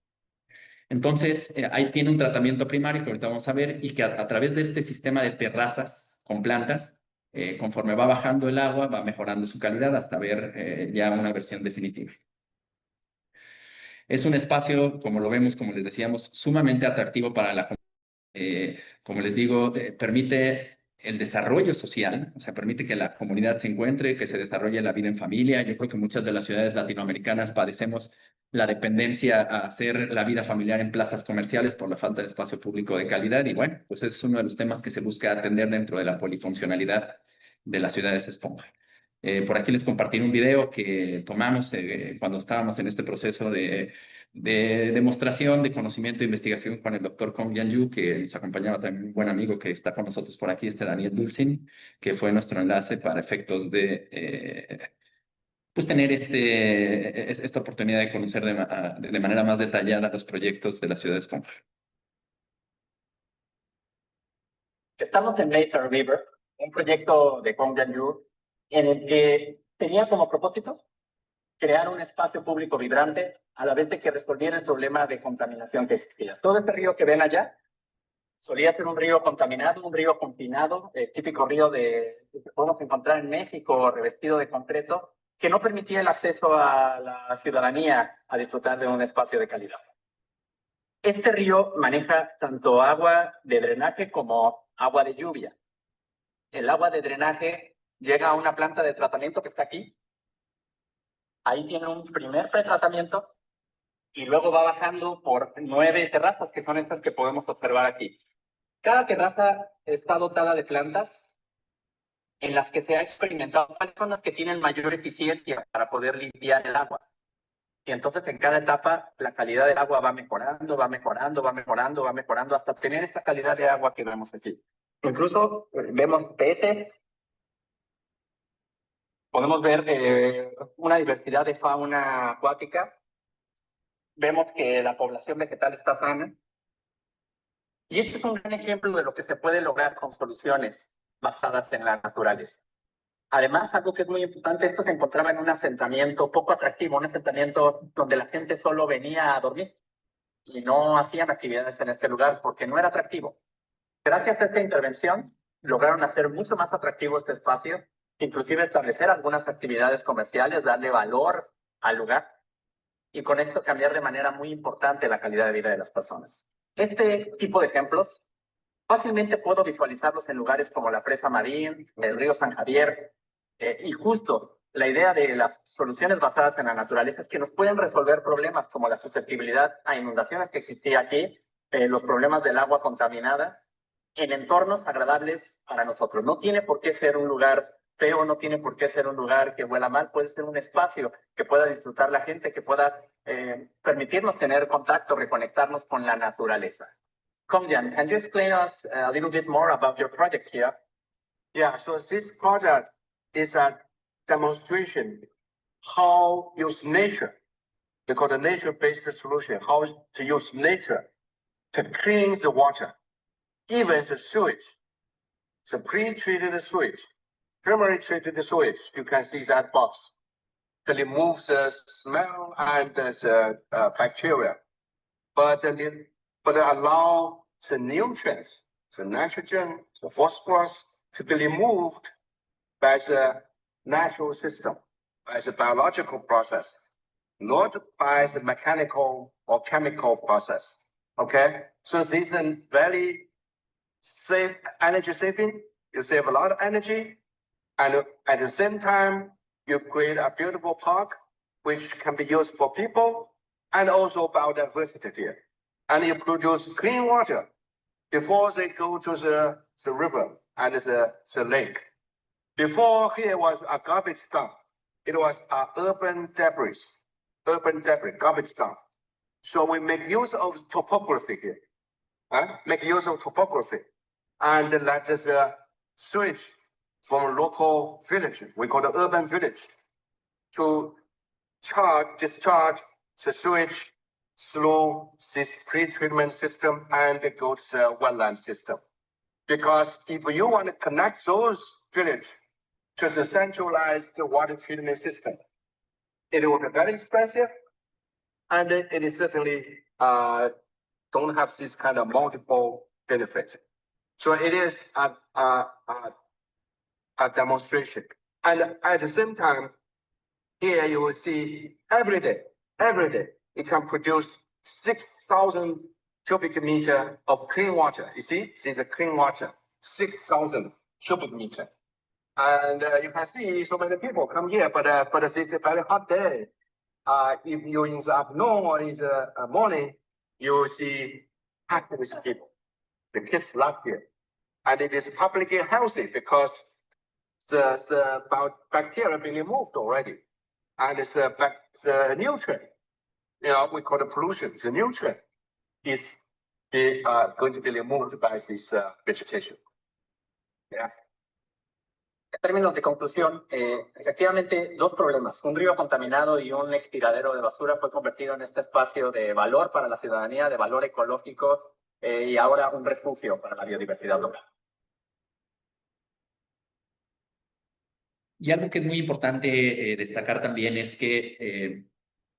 Entonces, ahí tiene un tratamiento primario que ahorita vamos a ver y que a través de este sistema de terrazas con plantas, conforme va bajando el agua, va mejorando su calidad hasta ver ya una versión definitiva. Es un espacio, como lo vemos, como les decíamos, sumamente atractivo para la comunidad. Como les digo, permite el desarrollo social, o sea, permite que la comunidad se encuentre, que se desarrolle la vida en familia. Yo creo que muchas de las ciudades latinoamericanas padecemos la dependencia a hacer la vida familiar en plazas comerciales por la falta de espacio público de calidad. Y bueno, pues es uno de los temas que se busca atender dentro de la polifuncionalidad de las ciudades esponja. Por aquí les compartí un video que tomamos cuando estábamos en este proceso de demostración de conocimiento e investigación con el doctor Kong Yan-Yu, que nos acompañaba también un buen amigo que está con nosotros por aquí, Daniel Dulcin, que fue nuestro enlace para efectos de pues tener esta oportunidad de conocer de manera más detallada los proyectos de la ciudad de Esponja. Estamos en Mesa River, un proyecto de Kong Yan-Yu en el que tenía como propósito crear un espacio público vibrante a la vez de que resolviera el problema de contaminación que existía. Todo este río que ven allá solía ser un río contaminado, un río confinado, el típico río que podemos encontrar en México, revestido de concreto, que no permitía el acceso a la ciudadanía a disfrutar de un espacio de calidad. Este río maneja tanto agua de drenaje como agua de lluvia. El agua de drenaje llega a una planta de tratamiento que está aquí. Ahí tiene un primer pretratamiento y luego va bajando por 9 terrazas, que son estas que podemos observar aquí. Cada terraza está dotada de plantas en las que se ha experimentado cuáles son las que tienen mayor eficiencia para poder limpiar el agua. Y entonces en cada etapa la calidad del agua va mejorando, va mejorando, va mejorando, va mejorando hasta obtener esta calidad de agua que vemos aquí. Incluso vemos peces. Podemos ver una diversidad de fauna acuática. Vemos que la población vegetal está sana. Y este es un gran ejemplo de lo que se puede lograr con soluciones basadas en la naturaleza. Además, algo que es muy importante, esto se encontraba en un asentamiento poco atractivo, un asentamiento donde la gente solo venía a dormir. y no hacían actividades en este lugar porque no era atractivo. Gracias a esta intervención, lograron hacer mucho más atractivo este espacio, inclusive establecer algunas actividades comerciales, darle valor al lugar y con esto cambiar de manera muy importante la calidad de vida de las personas. Este tipo de ejemplos fácilmente puedo visualizarlos en lugares como la Presa Marín, el río San Javier, y justo la idea de las soluciones basadas en la naturaleza es que nos pueden resolver problemas como la susceptibilidad a inundaciones que existía aquí, los problemas del agua contaminada, en entornos agradables para nosotros. No tiene por qué ser un lugar feo, no tiene por qué ser un lugar que huela mal, puede ser un espacio que pueda disfrutar la gente, que pueda permitirnos tener contacto, reconectarnos con la naturaleza. Kongjian, can you explain us a little bit more about your project here? Yeah, so this project is a demonstration how use nature, they call the nature-based solution, how to use nature to clean the water, even the sewage. So pre-treated sewage, primary treated sewage, you can see that box, to remove the smell and the bacteria, but allow the nutrients, the nitrogen, the phosphorus, to be removed by the natural system, by the biological process, not by the mechanical or chemical process. Okay, so this is a very safe energy saving. You save a lot of energy, and at the same time, you create a beautiful park which can be used for people and also biodiversity here. And you produce clean water before they go to the river and the lake. Before here was a garbage dump. It was urban debris, garbage dump. So we make use of topography here, make use of topography. And let us switch from a local village, we call the urban village, to discharge the sewage through this pre-treatment system and go to the wetland system. Because if you want to connect those villages to the centralized water treatment system, it will be very expensive, and it is certainly don't have this kind of multiple benefits. So it is a demonstration. And at the same time, here you will see every day, it can produce 6,000 cubic meter of clean water. You see, this is a clean water, 6,000 cubic meter. And you can see so many people come here, but this is a very hot day. If you're in the afternoon or in the morning, you will see packed with people. The kids love here. And it is publicly healthy because the bacteria being removed already. And it's the nutrient, we call it pollution. The nutrient is going to be removed by this vegetation. Yeah. En términos de conclusión, efectivamente, dos problemas. Un río contaminado y un extiradero de basura fue convertido en este espacio de valor para la ciudadanía, de valor ecológico y ahora un refugio para la biodiversidad local. Y algo que es muy importante destacar también es que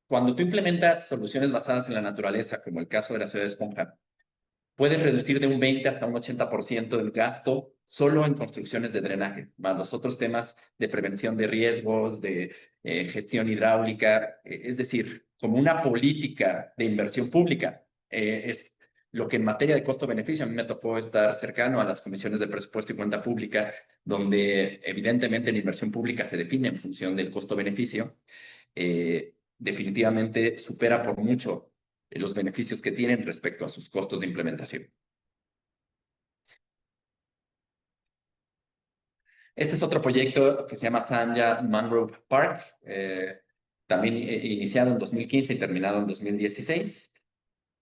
cuando tú implementas soluciones basadas en la naturaleza, como el caso de la ciudad de Esponja, puedes reducir de un 20 hasta un 80% el gasto solo en construcciones de drenaje, más los otros temas de prevención de riesgos, de gestión hidráulica, es decir, como una política de inversión pública. Es lo que en materia de costo-beneficio a mí me tocó estar cercano a las comisiones de presupuesto y cuenta pública, donde evidentemente la inversión pública se define en función del costo-beneficio. Definitivamente supera por mucho los beneficios que tienen respecto a sus costos de implementación. Este es otro proyecto que se llama Sanja Mangrove Park, también iniciado en 2015 y terminado en 2016.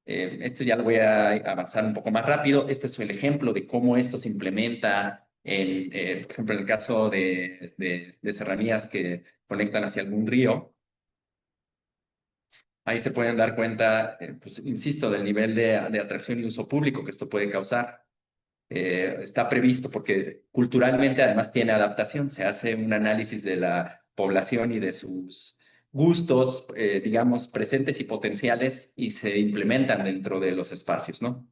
Este ya lo voy a avanzar un poco más rápido. Este es el ejemplo de cómo esto se implementa en, por ejemplo, en el caso de serranías que conectan hacia algún río. Ahí se pueden dar cuenta, pues, insisto, del nivel de atracción y uso público que esto puede causar. Está previsto porque culturalmente además tiene adaptación. Se hace un análisis de la población y de gustos, digamos, presentes y potenciales y se implementan dentro de los espacios, ¿no?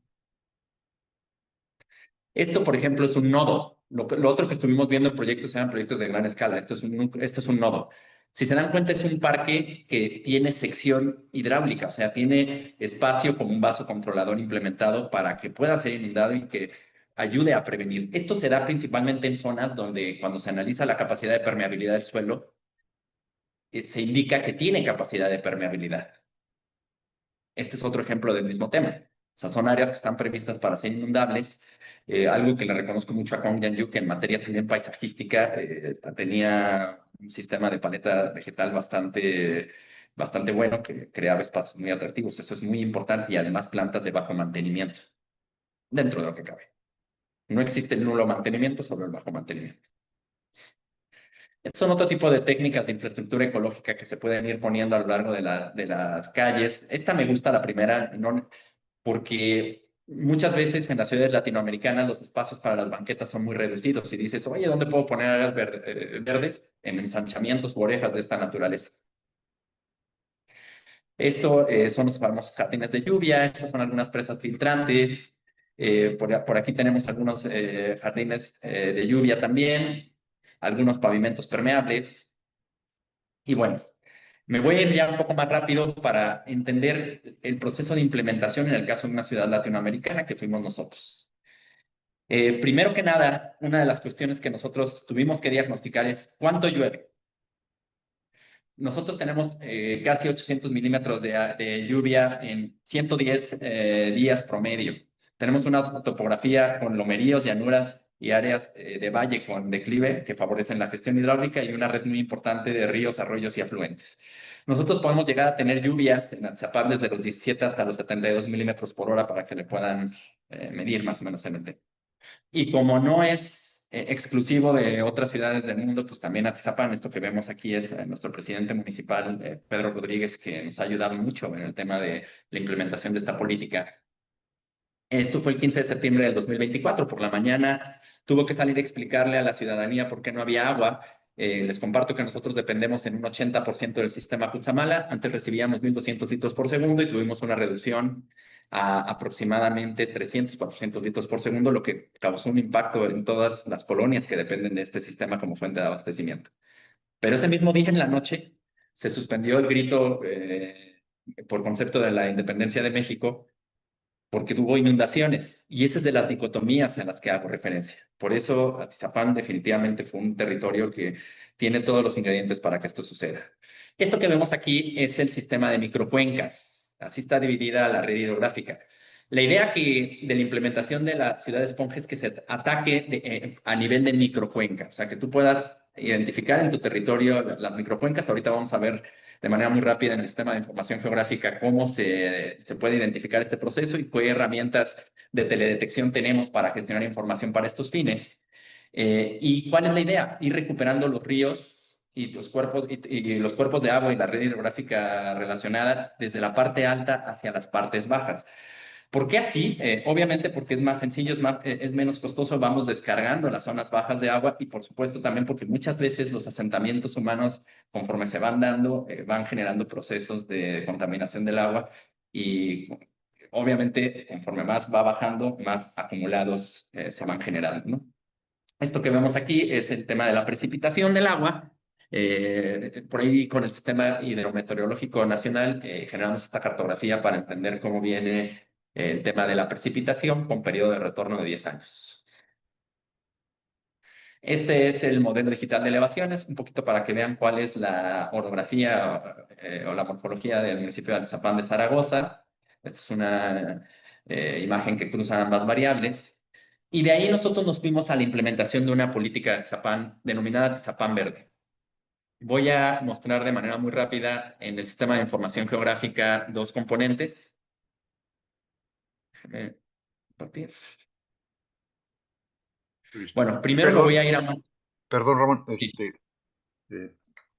Esto, por ejemplo, es un nodo. Lo otro que estuvimos viendo en proyectos eran proyectos de gran escala. Esto es un nodo. Si se dan cuenta, es un parque que tiene sección hidráulica, o sea, tiene espacio como un vaso controlador implementado para que pueda ser inundado y que ayude a prevenir. Esto se da principalmente en zonas donde cuando se analiza la capacidad de permeabilidad del suelo, se indica que tiene capacidad de permeabilidad. Este es otro ejemplo del mismo tema. O sea, son áreas que están previstas para ser inundables. Algo que le reconozco mucho a Kong Yan-yu, que en materia también paisajística tenía un sistema de paleta vegetal bastante bueno que creaba espacios muy atractivos. Eso es muy importante y además plantas de bajo mantenimiento, dentro de lo que cabe. No existe el nulo mantenimiento sobre el bajo mantenimiento. Estos son otro tipo de técnicas de infraestructura ecológica que se pueden ir poniendo a lo largo de las calles. Esta me gusta la primera, no, porque muchas veces en las ciudades latinoamericanas los espacios para las banquetas son muy reducidos y dices, oye, ¿dónde puedo poner áreas verdes? En ensanchamientos u orejas de esta naturaleza. Esto son los famosos jardines de lluvia, estas son algunas presas filtrantes, por aquí tenemos algunos jardines de lluvia también, algunos pavimentos permeables, y bueno, me voy a ir ya un poco más rápido para entender el proceso de implementación en el caso de una ciudad latinoamericana que fuimos nosotros. Primero que nada, una de las cuestiones que nosotros tuvimos que diagnosticar es ¿cuánto llueve? Nosotros tenemos casi 800 milímetros de lluvia en 110 días promedio. Tenemos una topografía con lomeríos, llanuras y áreas de valle con declive que favorecen la gestión hidráulica y una red muy importante de ríos, arroyos y afluentes. Nosotros podemos llegar a tener lluvias en Atzapán desde los 17 hasta los 72 milímetros por hora para que le puedan medir más o menos en el tema. Y como no es exclusivo de otras ciudades del mundo, pues también Atizapán, esto que vemos aquí es nuestro presidente municipal, Pedro Rodríguez, que nos ha ayudado mucho en el tema de la implementación de esta política. Esto fue el 15 de septiembre del 2024. Por la mañana tuvo que salir a explicarle a la ciudadanía por qué no había agua. Les comparto que nosotros dependemos en un 80% del sistema Cutzamala. Antes recibíamos 1.200 litros por segundo y tuvimos una reducción a aproximadamente 300, 400 litros por segundo, lo que causó un impacto en todas las colonias que dependen de este sistema como fuente de abastecimiento. Pero ese mismo día en la noche se suspendió el grito por concepto de la independencia de México porque tuvo inundaciones, y esa es de las dicotomías a las que hago referencia. Por eso Atizapán definitivamente fue un territorio que tiene todos los ingredientes para que esto suceda. Esto que vemos aquí es el sistema de microcuencas. Así está dividida la red hidrográfica. La idea de la implementación de la ciudad de Esponja es que se ataque a nivel de microcuenca, o sea, que tú puedas identificar en tu territorio las microcuencas. Ahorita vamos a ver de manera muy rápida en el sistema de información geográfica cómo se puede identificar este proceso y qué herramientas de teledetección tenemos para gestionar información para estos fines. ¿Y cuál es la idea? Ir recuperando los ríos y los cuerpos de agua y la red hidrográfica relacionada desde la parte alta hacia las partes bajas. ¿Por qué así? Obviamente porque es más sencillo, es menos costoso, vamos descargando las zonas bajas de agua y por supuesto también porque muchas veces los asentamientos humanos, conforme se van dando, van generando procesos de contaminación del agua y obviamente conforme más va bajando, más acumulados se van generando, ¿no? Esto que vemos aquí es el tema de la precipitación del agua. Por ahí con el Sistema Hidrometeorológico Nacional generamos esta cartografía para entender cómo viene el tema de la precipitación con periodo de retorno de 10 años. Este es el modelo digital de elevaciones, un poquito para que vean cuál es la orografía o la morfología del municipio de Atizapán de Zaragoza. Esta es una imagen que cruza ambas variables. Y de ahí nosotros nos fuimos a la implementación de una política de Atizapán denominada Atizapán Verde. Voy a mostrar de manera muy rápida en el sistema de información geográfica dos componentes. Déjame compartir. Bueno, primero me voy a ir a... Perdón, Ramón, Sí.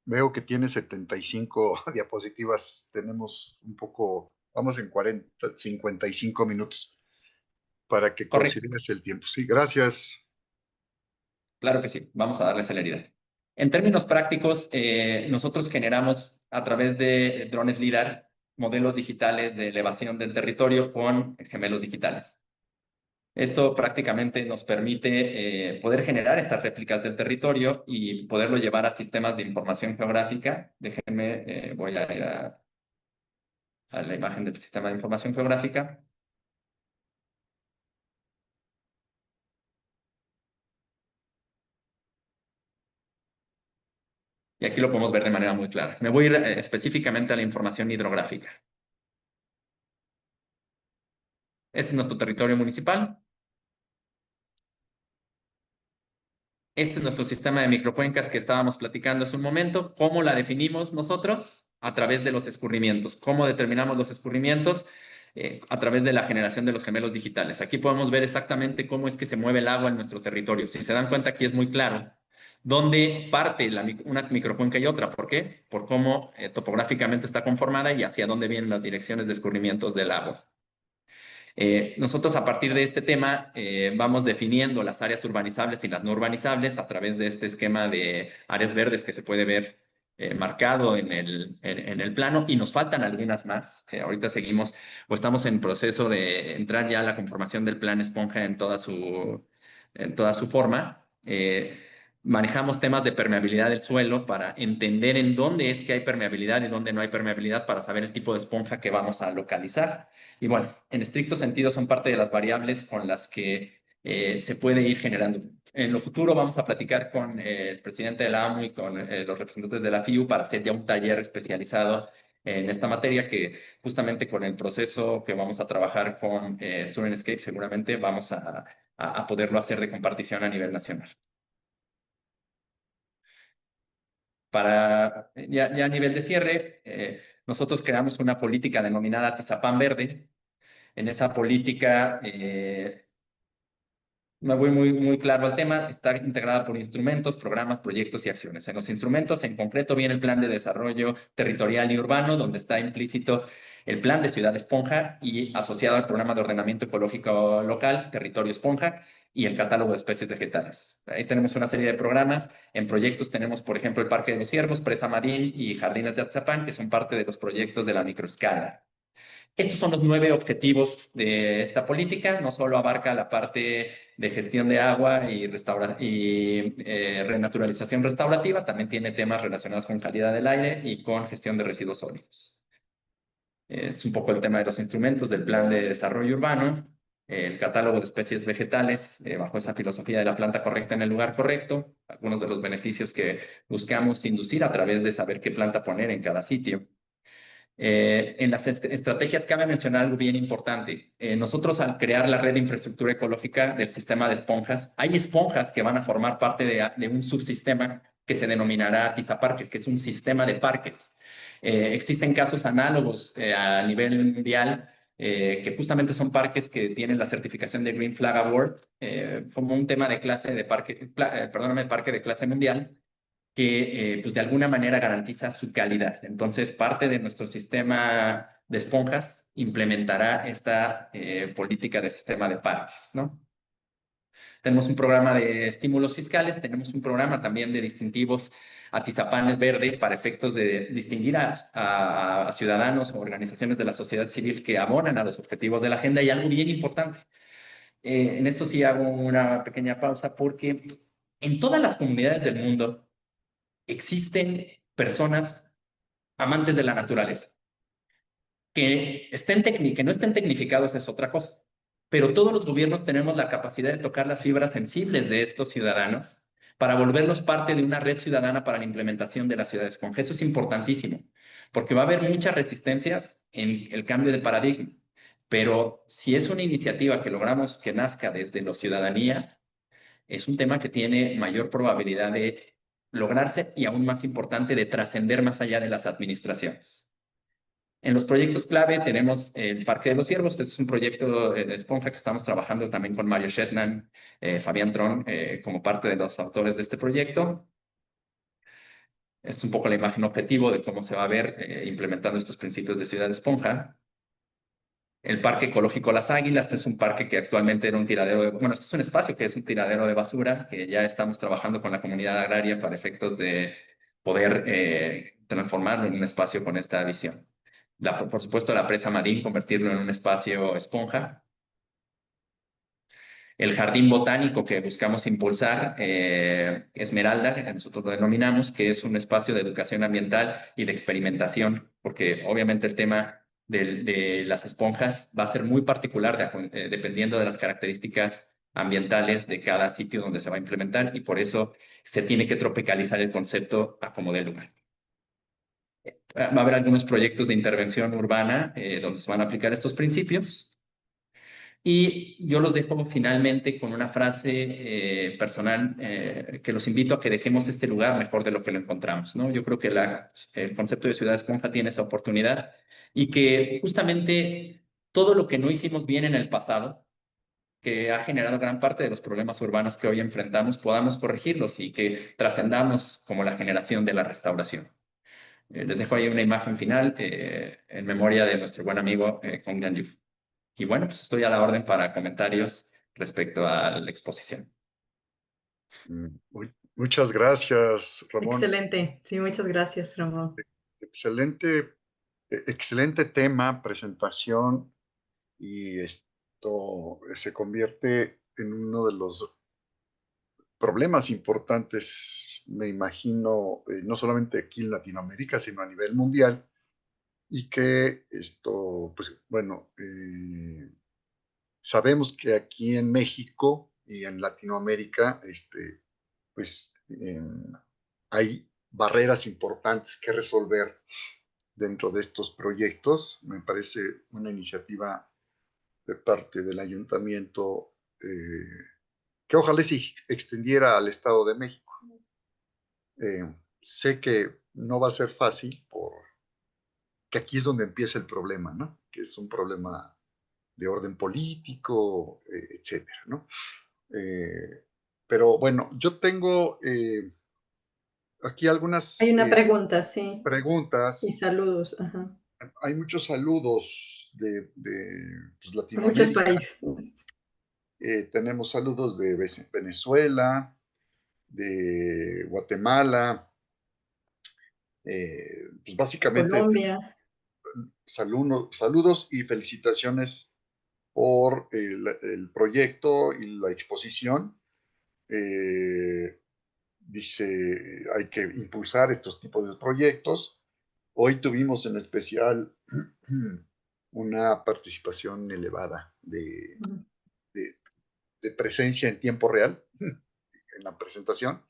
Veo que tiene 75 diapositivas, tenemos un poco, vamos en 55 minutos para que Correcto. consideres el tiempo. Sí, gracias. Claro que sí, vamos a darle celeridad. En términos prácticos, nosotros generamos a través de drones LiDAR modelos digitales de elevación del territorio con gemelos digitales. Esto prácticamente nos permite poder generar estas réplicas del territorio y poderlo llevar a sistemas de información geográfica. Déjenme, voy a ir a la imagen del sistema de información geográfica. Y aquí lo podemos ver de manera muy clara. Me voy a ir específicamente a la información hidrográfica. Este es nuestro territorio municipal. Este es nuestro sistema de microcuencas que estábamos platicando hace un momento. ¿Cómo la definimos nosotros? A través de los escurrimientos. ¿Cómo determinamos los escurrimientos? A través de la generación de los gemelos digitales. Aquí podemos ver exactamente cómo es que se mueve el agua en nuestro territorio. Si se dan cuenta, aquí es muy claro dónde parte una microcuenca y otra. ¿Por qué? Por cómo topográficamente está conformada y hacia dónde vienen las direcciones de escurrimientos del agua. Nosotros a partir de este tema vamos definiendo las áreas urbanizables y las no urbanizables a través de este esquema de áreas verdes que se puede ver marcado en el plano, y nos faltan algunas más. Ahorita seguimos o estamos en proceso de entrar ya a la conformación del plan esponja en toda su forma. Manejamos temas de permeabilidad del suelo para entender en dónde es que hay permeabilidad y dónde no hay permeabilidad para saber el tipo de esponja que vamos a localizar. Y bueno, en estricto sentido son parte de las variables con las que se puede ir generando. En lo futuro vamos a platicar con el presidente de la AMU y con los representantes de la FIU para hacer ya un taller especializado en esta materia, que justamente con el proceso que vamos a trabajar con Turenscape seguramente vamos a poderlo hacer de compartición a nivel nacional. Ya a nivel de cierre, nosotros creamos una política denominada Tizapán Verde. En esa política, me voy muy claro al tema, está integrada por instrumentos, programas, proyectos y acciones. En los instrumentos, en concreto, viene el Plan de Desarrollo Territorial y Urbano, donde está implícito el Plan de Ciudad Esponja y asociado al Programa de Ordenamiento Ecológico Local, Territorio Esponja, y el Catálogo de Especies Vegetales. Ahí tenemos una serie de programas. En proyectos tenemos, por ejemplo, el Parque de los Ciervos, Presa Marín y Jardines de Atzapán, que son parte de los proyectos de la microescala. Estos son los 9 objetivos de esta política. No solo abarca la parte de gestión de agua y renaturalización restaurativa, también tiene temas relacionados con calidad del aire y con gestión de residuos sólidos. Es un poco el tema de los instrumentos del Plan de Desarrollo Urbano, el catálogo de especies vegetales, bajo esa filosofía de la planta correcta en el lugar correcto, algunos de los beneficios que buscamos inducir a través de saber qué planta poner en cada sitio. En las estrategias cabe mencionar algo bien importante. Nosotros, al crear la red de infraestructura ecológica del sistema de esponjas, hay esponjas que van a formar parte de un subsistema que se denominará Tizaparques, que es un sistema de parques. Existen casos análogos a nivel mundial que justamente son parques que tienen la certificación de Green Flag Award como un tema de parque de clase mundial, que pues de alguna manera garantiza su calidad. Entonces, parte de nuestro sistema de esponjas implementará esta política de sistema de parques, ¿no? Tenemos un programa de estímulos fiscales, tenemos un programa también de distintivos Atizapanes Verde para efectos de distinguir a ciudadanos o organizaciones de la sociedad civil que abonan a los objetivos de la agenda. Y algo bien importante, en esto sí hago una pequeña pausa, porque en todas las comunidades del mundo existen personas amantes de la naturaleza. Que no estén tecnificados es otra cosa, pero todos los gobiernos tenemos la capacidad de tocar las fibras sensibles de estos ciudadanos para volverlos parte de una red ciudadana para la implementación de la ciudad esponja. Eso es importantísimo, porque va a haber muchas resistencias en el cambio de paradigma, pero si es una iniciativa que logramos que nazca desde la ciudadanía, es un tema que tiene mayor probabilidad de lograrse y, aún más importante, de trascender más allá de las administraciones. En los proyectos clave tenemos el Parque de los Ciervos. Este es un proyecto de esponja que estamos trabajando también con Mario Shetland, Fabián Tron, como parte de los autores de este proyecto. Esta es un poco la imagen objetivo de cómo se va a ver implementando estos principios de ciudad esponja. El Parque Ecológico Las Águilas, este es un parque que actualmente era un tiradero bueno, este es un espacio que es un tiradero de basura, que ya estamos trabajando con la comunidad agraria para efectos de poder transformarlo en un espacio con esta visión. Por supuesto, la presa Marín, convertirlo en un espacio esponja. El jardín botánico que buscamos impulsar, Esmeralda, que nosotros lo denominamos, que es un espacio de educación ambiental y de experimentación, porque obviamente el tema de las esponjas va a ser muy particular dependiendo de las características ambientales de cada sitio donde se va a implementar y por eso se tiene que tropicalizar el concepto a como dé lugar. Va a haber algunos proyectos de intervención urbana donde se van a aplicar estos principios. Y yo los dejo finalmente con una frase personal que los invito a que dejemos este lugar mejor de lo que lo encontramos, ¿no? Yo creo que el concepto de ciudad esponja tiene esa oportunidad y que justamente todo lo que no hicimos bien en el pasado, que ha generado gran parte de los problemas urbanos que hoy enfrentamos, podamos corregirlos y que trascendamos como la generación de la restauración. Les dejo ahí una imagen final en memoria de nuestro buen amigo Kong Yan-yu. Y bueno, pues estoy a la orden para comentarios respecto a la exposición. Muchas gracias, Ramón. Excelente. Sí, muchas gracias, Ramón. Excelente tema, presentación, y esto se convierte en uno de los problemas importantes, me imagino, no solamente aquí en Latinoamérica, sino a nivel mundial, y que pues bueno, sabemos que aquí en México y en Latinoamérica, pues hay barreras importantes que resolver dentro de estos proyectos. Me parece una iniciativa de parte del ayuntamiento que ojalá se extendiera al Estado de México. Sé que no va a ser fácil porque aquí es donde empieza el problema, ¿no? Que es un problema de orden político, etcétera, ¿no? Pero bueno, yo tengo aquí algunas Hay una pregunta, sí. Y preguntas. saludos. Ajá. Hay muchos saludos de pues, Muchos Latinoamérica. países. Tenemos saludos de Venezuela, de Guatemala, pues básicamente Colombia. saludos y felicitaciones por el proyecto y la exposición. Dice, hay que impulsar estos tipos de proyectos. Hoy tuvimos en especial una participación elevada de presencia en tiempo real en la presentación,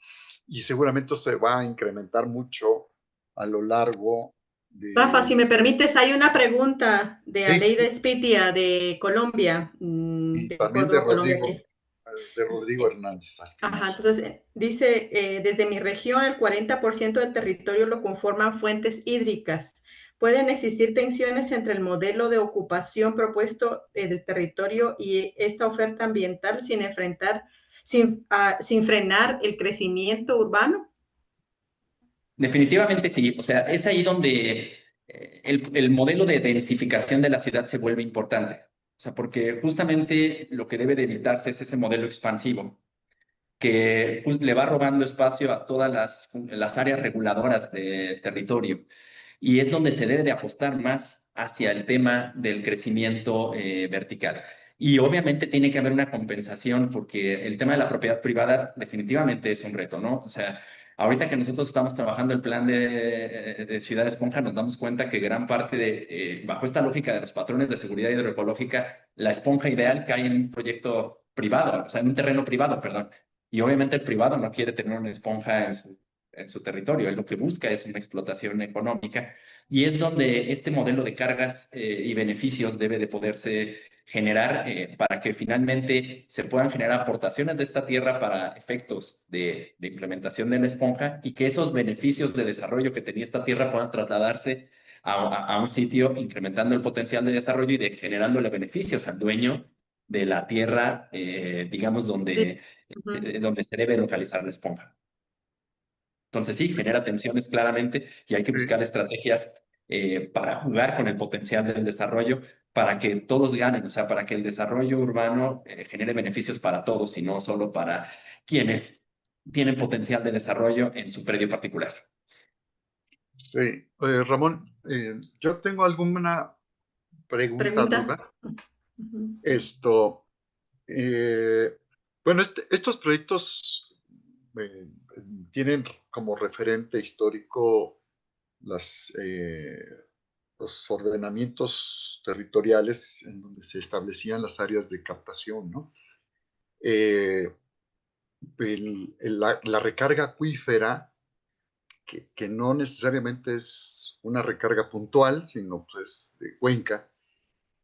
y seguramente se va a incrementar mucho a lo largo de... Rafa, si me permites, hay una pregunta de Sí, Aleida Espitia de Colombia. y De también de Colombia, Rodrigo Hernández. Ajá, entonces dice, desde mi región el 40% del territorio lo conforman fuentes hídricas. ¿Pueden existir tensiones entre el modelo de ocupación propuesto del territorio y esta oferta ambiental sin frenar el crecimiento urbano? Definitivamente sí, o sea, es ahí donde el modelo de densificación de la ciudad se vuelve importante. O sea, porque justamente lo que debe de evitarse es ese modelo expansivo, que le va robando espacio a todas las áreas reguladoras del territorio. Y es donde se debe de apostar más hacia el tema del crecimiento vertical. Y obviamente tiene que haber una compensación porque el tema de la propiedad privada definitivamente es un reto, ¿no? O sea, ahorita que nosotros estamos trabajando el plan de Ciudad Esponja, nos damos cuenta que gran parte bajo esta lógica de los patrones de seguridad hidroecológica, la esponja ideal cae en un proyecto privado, o sea, en un terreno privado, perdón. Y obviamente el privado no quiere tener una esponja en su territorio, él lo que busca es una explotación económica y es donde este modelo de cargas y beneficios debe de poderse generar para que finalmente se puedan generar aportaciones de esta tierra para efectos de implementación de la esponja y que esos beneficios de desarrollo que tenía esta tierra puedan trasladarse a un sitio incrementando el potencial de desarrollo y generándole beneficios al dueño de la tierra, digamos, donde se debe localizar la esponja. Entonces sí, genera tensiones claramente y hay que buscar estrategias para jugar con el potencial del desarrollo, para que todos ganen, o sea, para que el desarrollo urbano genere beneficios para todos y no solo para quienes tienen potencial de desarrollo en su predio particular. Sí. Ramón, yo tengo alguna pregunta, Pregunta. duda. Ujú. Esto, bueno, estos proyectos eh, tienen como referente histórico los ordenamientos territoriales en donde se establecían las áreas de captación, ¿no? Eh, la recarga acuífera, que no necesariamente es una recarga puntual, sino pues de cuenca,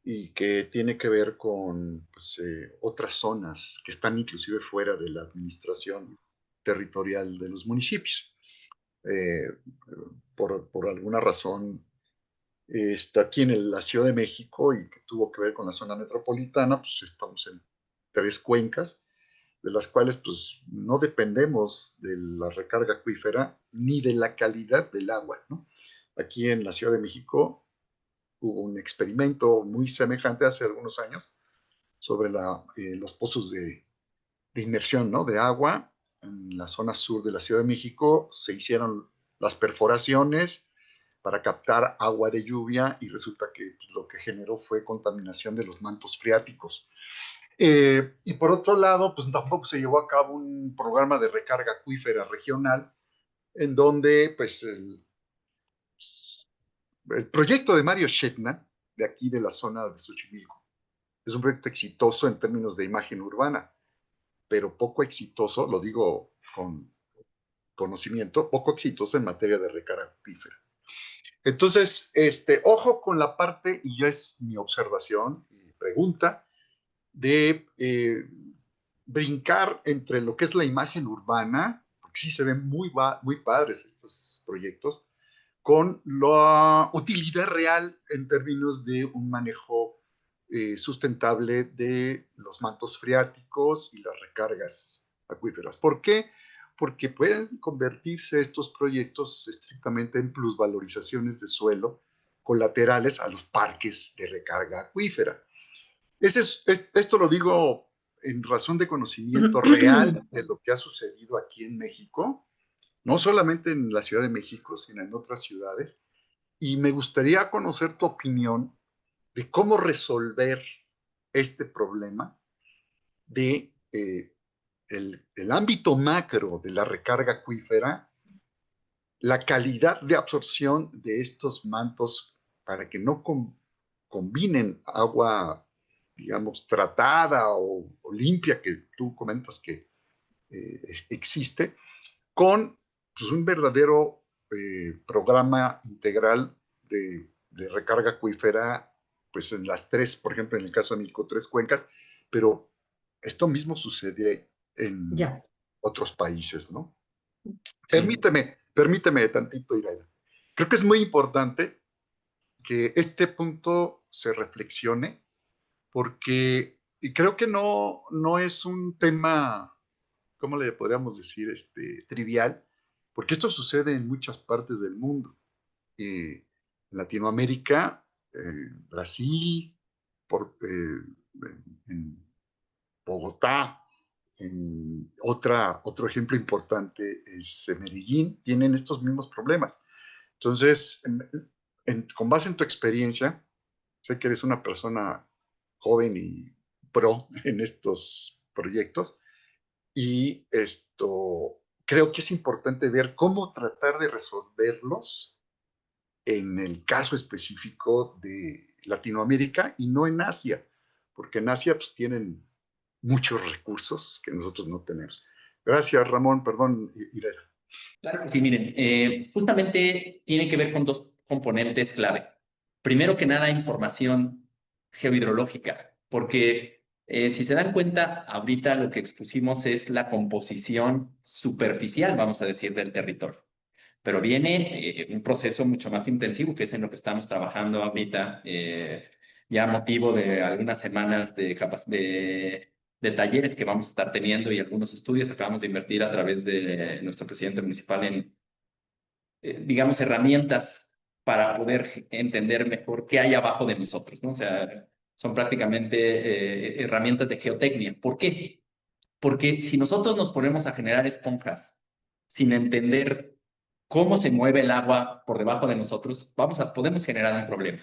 y que tiene que ver con pues, otras zonas que están inclusive fuera de la administración territorial de los municipios. Eh, por alguna razón, está aquí en la Ciudad de México y que tuvo que ver con la zona metropolitana, pues estamos en 3 cuencas, de las cuales pues no dependemos de la recarga acuífera ni de la calidad del agua, ¿no? Aquí en la Ciudad de México hubo un experimento muy semejante hace algunos años sobre los pozos de inmersión, ¿no? De agua en la zona sur de la Ciudad de México. Se hicieron las perforaciones para captar agua de lluvia y resulta que lo que generó fue contaminación de los mantos freáticos. Y por otro lado, pues tampoco se llevó a cabo un programa de recarga acuífera regional en donde pues el proyecto de Mario Shetland, de aquí de la zona de Xochimilco, es un proyecto exitoso en términos de imagen urbana, pero poco exitoso, lo digo con conocimiento, poco exitoso en materia de recarga acuífera. Entonces, ojo con la parte, y ya es mi observación y pregunta, de brincar entre lo que es la imagen urbana, porque sí se ven muy padres estos proyectos, con la utilidad real en términos de un manejo sustentable de los mantos freáticos y las recargas acuíferas. ¿Por qué? Porque pueden convertirse estos proyectos estrictamente en plusvalorizaciones de suelo colaterales a los parques de recarga acuífera. Esto lo digo en razón de conocimiento real de lo que ha sucedido aquí en México, no solamente en la Ciudad de México, sino en otras ciudades, y me gustaría conocer tu opinión de cómo resolver este problema de el ámbito macro de la recarga acuífera, la calidad de absorción de estos mantos para que no combinen agua, digamos, tratada o limpia, que tú comentas que existe, con pues, un verdadero programa integral de recarga acuífera, pues en las 3, por ejemplo, en el caso de México, 3 cuencas, pero esto mismo sucede en Ya. otros países, ¿no? Sí. Permíteme tantito, Iraida. Creo que es muy importante que este punto se reflexione porque y creo que no es un tema, ¿cómo le podríamos decir? Trivial, porque esto sucede en muchas partes del mundo. En Latinoamérica, Brasil, en Bogotá, otro ejemplo importante es Medellín, tienen estos mismos problemas. Entonces, con base en tu experiencia, sé que eres una persona joven y pro en estos proyectos, y creo que es importante ver cómo tratar de resolverlos en el caso específico de Latinoamérica y no en Asia, porque en Asia pues tienen muchos recursos que nosotros no tenemos. Gracias, Ramón, perdón, Irene. Claro que sí, miren, justamente tiene que ver con dos componentes clave. Primero que nada, información geohidrológica, porque si se dan cuenta, ahorita lo que expusimos es la composición superficial, vamos a decir, del territorio. Pero viene un proceso mucho más intensivo, que es en lo que estamos trabajando ahorita, ya a motivo de algunas semanas de talleres que vamos a estar teniendo y algunos estudios. Acabamos de invertir a través de nuestro presidente municipal en, digamos, herramientas para poder entender mejor qué hay abajo de nosotros, ¿no? O sea, son prácticamente herramientas de geotecnia. ¿Por qué? Porque si nosotros nos ponemos a generar esponjas sin entender cómo se mueve el agua por debajo de nosotros, podemos generar un problema.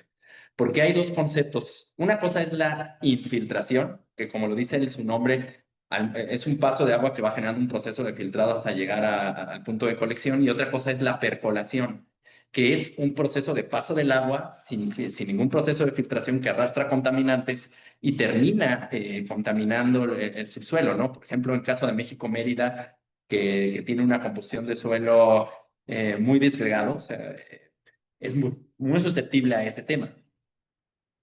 Porque hay dos conceptos. Una cosa es la infiltración, que como lo dice él, su nombre, es un paso de agua que va generando un proceso de filtrado hasta llegar al punto de colección. Y otra cosa es la percolación, que es un proceso de paso del agua sin ningún proceso de filtración que arrastra contaminantes y termina contaminando el subsuelo, ¿no? Por ejemplo, en el caso de México, Mérida, que tiene una composición de suelo muy disgregado, o sea, es muy susceptible a ese tema.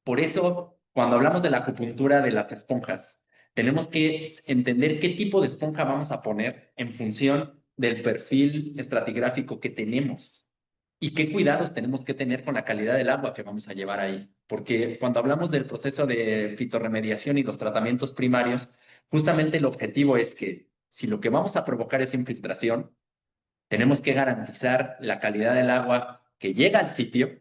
Por eso, cuando hablamos de la acupuntura de las esponjas, tenemos que entender qué tipo de esponja vamos a poner en función del perfil estratigráfico que tenemos y qué cuidados tenemos que tener con la calidad del agua que vamos a llevar ahí. Porque cuando hablamos del proceso de fitorremediación y los tratamientos primarios, justamente el objetivo es que si lo que vamos a provocar es infiltración, tenemos que garantizar la calidad del agua que llega al sitio,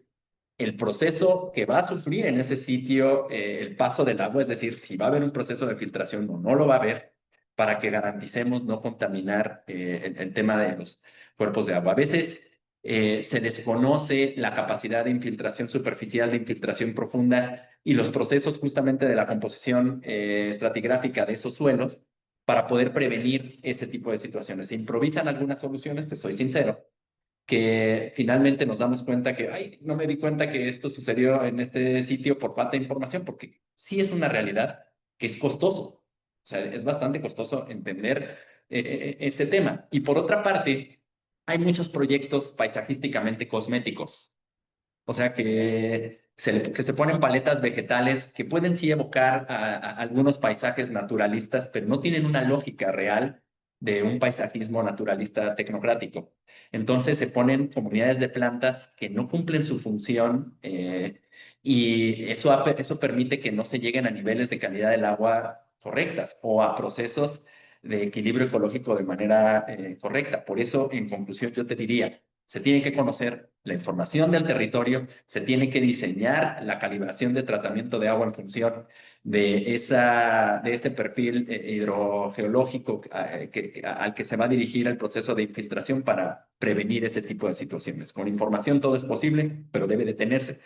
el proceso que va a sufrir en ese sitio el paso del agua, es decir, si va a haber un proceso de filtración o no lo va a haber, para que garanticemos no contaminar el tema de los cuerpos de agua. A veces se desconoce la capacidad de infiltración superficial, de infiltración profunda y los procesos justamente de la composición estratigráfica de esos suelos para poder prevenir ese tipo de situaciones. Se improvisan algunas soluciones, te soy sincero, que finalmente nos damos cuenta que, ay, no me di cuenta que esto sucedió en este sitio por falta de información, porque sí es una realidad que es costoso. O sea, es bastante costoso entender ese tema. Y por otra parte, hay muchos proyectos paisajísticamente cosméticos. O sea, que se ponen paletas vegetales que pueden sí evocar a algunos paisajes naturalistas, pero no tienen una lógica real de un paisajismo naturalista tecnocrático. Entonces se ponen comunidades de plantas que no cumplen su función y eso permite que no se lleguen a niveles de calidad del agua correctas o a procesos de equilibrio ecológico de manera correcta. Por eso, en conclusión, yo te diría, se tiene que conocer la información del territorio, se tiene que diseñar la calibración de tratamiento de agua en función de ese perfil hidrogeológico al que se va a dirigir el proceso de infiltración para prevenir ese tipo de situaciones. Con información todo es posible, pero debe de tenerse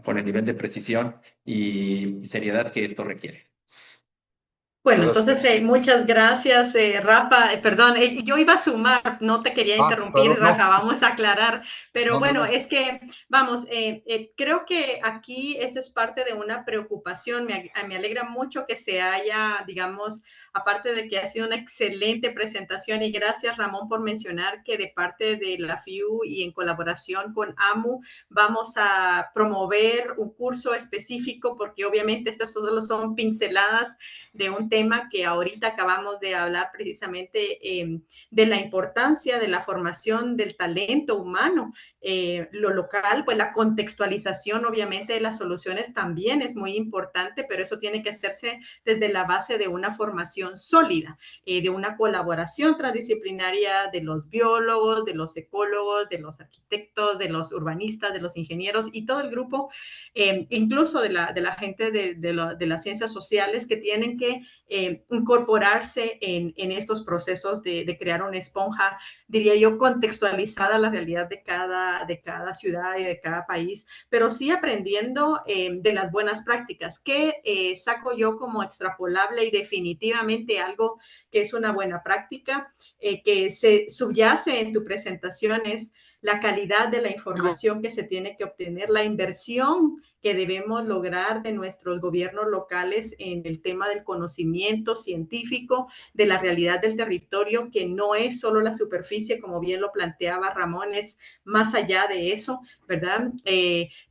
con el nivel de precisión y seriedad que esto requiere. Bueno, entonces Gracias. muchas gracias, Rafa. Perdón, yo iba a sumar, no te quería interrumpir, Pero no, Rafa, vamos a aclarar, pero no. bueno, es que, vamos, creo que aquí esto es parte de una preocupación. Me alegra mucho que se haya, digamos, aparte de que ha sido una excelente presentación y gracias, Ramón, por mencionar que de parte de la FIU y en colaboración con AMU vamos a promover un curso específico porque obviamente estas solo son pinceladas de un tema que ahorita acabamos de hablar precisamente de la importancia de la formación del talento humano, lo local, pues la contextualización obviamente de las soluciones también es muy importante, pero eso tiene que hacerse desde la base de una formación sólida, de una colaboración transdisciplinaria de los biólogos, de los ecólogos, de los arquitectos, de los urbanistas, de los ingenieros y todo el grupo, incluso de la gente de las ciencias sociales que tienen que incorporarse en estos procesos de crear una esponja, diría yo, contextualizada a la realidad de cada ciudad y de cada país, pero sí aprendiendo de las buenas prácticas, que saco yo como extrapolable y definitivamente algo que es una buena práctica, que se subyace en tu presentación es la calidad de la información que se tiene que obtener, la inversión que debemos lograr de nuestros gobiernos locales en el tema del conocimiento científico, de la realidad del territorio, que no es solo la superficie, como bien lo planteaba Ramón, es más allá de eso, ¿verdad?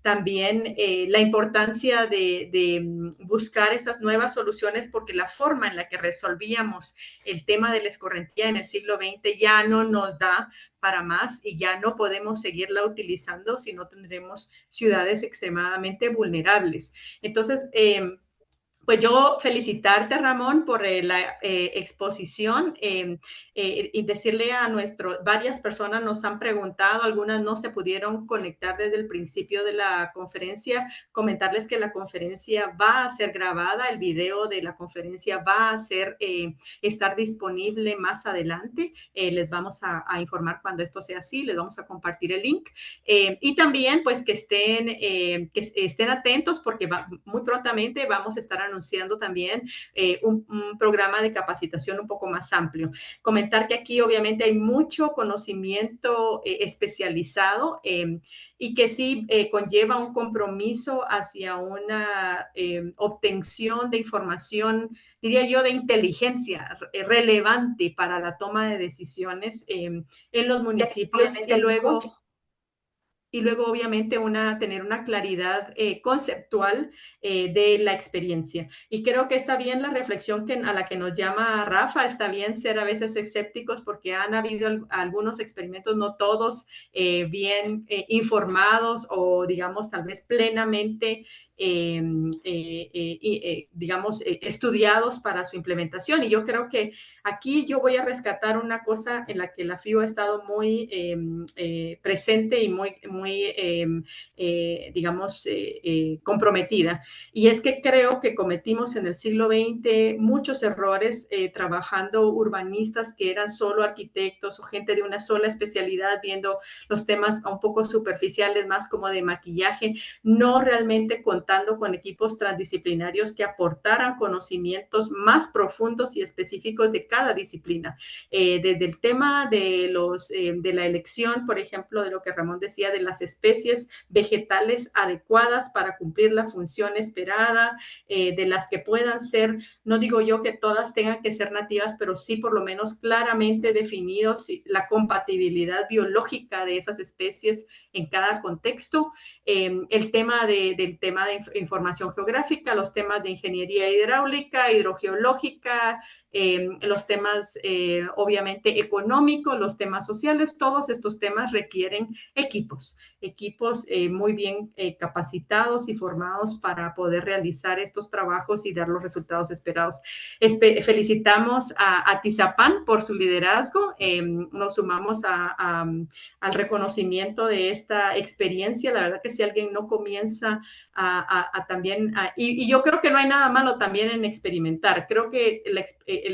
También la importancia de buscar estas nuevas soluciones, porque la forma en la que resolvíamos el tema de la escorrentía en el siglo XX ya no nos da para más y ya no podemos seguirla utilizando si no tendremos ciudades extremadamente vulnerables. Entonces, Pues yo felicitarte, Ramón, por la exposición y decirle a varias personas nos han preguntado, algunas no se pudieron conectar desde el principio de la conferencia, comentarles que la conferencia va a ser grabada, el video de la conferencia va a estar disponible más adelante. Les vamos a informar cuando esto sea así, les vamos a compartir el link. Y también, pues, que estén atentos porque muy prontamente vamos a estar anunciando también un programa de capacitación un poco más amplio. Comentar que aquí obviamente hay mucho conocimiento especializado y que sí conlleva un compromiso hacia una obtención de información, diría yo, de inteligencia relevante para la toma de decisiones en los municipios y luego obviamente tener una claridad conceptual de la experiencia. Y creo que está bien la reflexión a la que nos llama Rafa, está bien ser a veces escépticos porque han habido algunos experimentos, no todos bien informados o digamos tal vez plenamente digamos estudiados para su implementación. Y yo creo que aquí yo voy a rescatar una cosa en la que la FIU ha estado muy presente y muy digamos, comprometida. Y es que creo que cometimos en el siglo XX muchos errores trabajando urbanistas que eran solo arquitectos o gente de una sola especialidad, viendo los temas un poco superficiales, más como de maquillaje, no realmente contando con equipos transdisciplinarios que aportaran conocimientos más profundos y específicos de cada disciplina. Desde el tema de la elección, por ejemplo, de lo que Ramón decía, de las especies vegetales adecuadas para cumplir la función esperada, de las que puedan ser, no digo yo que todas tengan que ser nativas, pero sí por lo menos claramente definidos la compatibilidad biológica de esas especies en cada contexto, el tema del tema de información geográfica, los temas de ingeniería hidráulica, hidrogeológica, los temas obviamente económicos, los temas sociales, todos estos temas requieren equipos muy bien capacitados y formados para poder realizar estos trabajos y dar los resultados esperados. Felicitamos a Tizapán por su liderazgo, nos sumamos al reconocimiento de esta experiencia. La verdad que si alguien no comienza y yo creo que no hay nada malo también en experimentar, creo que la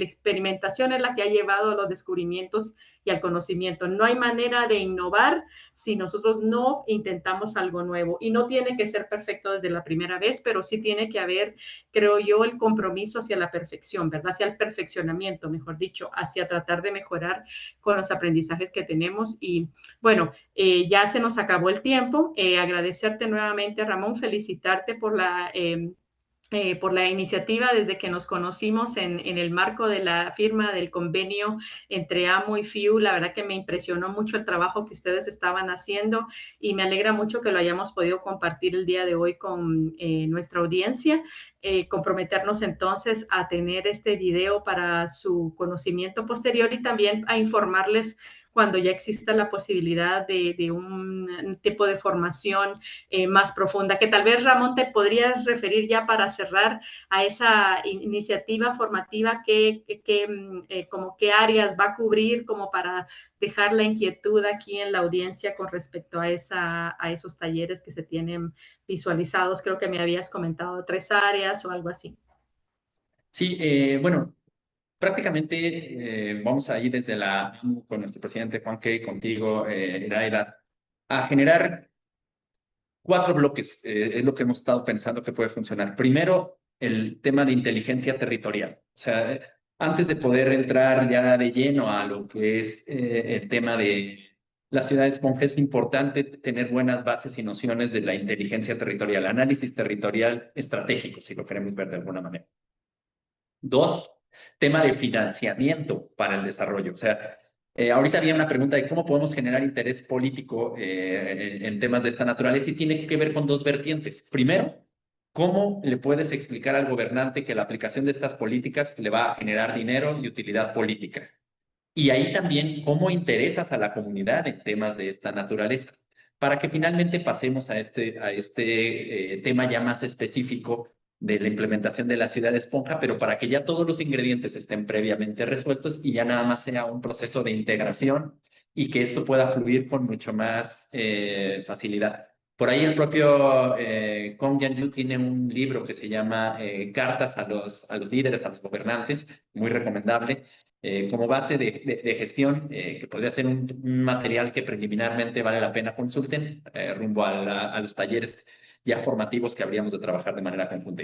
experimentación es la que ha llevado a los descubrimientos y al conocimiento. No hay manera de innovar si nosotros no intentamos algo nuevo, y no tiene que ser perfecto desde la primera vez, pero sí tiene que haber, creo yo, el compromiso hacia la perfección, ¿verdad? Hacia el perfeccionamiento, mejor dicho, hacia tratar de mejorar con los aprendizajes que tenemos. Y bueno, ya se nos acabó el tiempo. Agradecerte nuevamente, Ramón, felicitarte por la iniciativa desde que nos conocimos en el marco de la firma del convenio entre AMO y FIU. La verdad que me impresionó mucho el trabajo que ustedes estaban haciendo y me alegra mucho que lo hayamos podido compartir el día de hoy con nuestra audiencia. Comprometernos entonces a tener este video para su conocimiento posterior y también a informarles cuando ya exista la posibilidad de un tipo de formación más profunda, que tal vez, Ramón, te podrías referir ya para cerrar a esa iniciativa formativa como qué áreas va a cubrir, como para dejar la inquietud aquí en la audiencia con respecto a esos talleres que se tienen visualizados. Creo que me habías comentado 3 áreas o algo así. Sí, bueno, prácticamente vamos a ir desde con nuestro presidente Juan Key, contigo, Iraida, a generar 4 bloques. Es lo que hemos estado pensando que puede funcionar. Primero, el tema de inteligencia territorial. O sea, antes de poder entrar ya de lleno a lo que es el tema de las ciudades esponja, es importante tener buenas bases y nociones de la inteligencia territorial, análisis territorial estratégico, si lo queremos ver de alguna manera. 2, tema de financiamiento para el desarrollo. O sea, ahorita había una pregunta de cómo podemos generar interés político en temas de esta naturaleza y tiene que ver con 2 vertientes. Primero, ¿cómo le puedes explicar al gobernante que la aplicación de estas políticas le va a generar dinero y utilidad política? Y ahí también, ¿cómo interesas a la comunidad en temas de esta naturaleza? Para que finalmente pasemos a este tema ya más específico de la implementación de la ciudad esponja, pero para que ya todos los ingredientes estén previamente resueltos y ya nada más sea un proceso de integración y que esto pueda fluir con mucho más facilidad. Por ahí el propio Kong Yanyu tiene un libro que se llama Cartas a los líderes, a los gobernantes, muy recomendable, como base de gestión, que podría ser un material que preliminarmente vale la pena consulten rumbo a los talleres ya formativos que habríamos de trabajar de manera conjunta.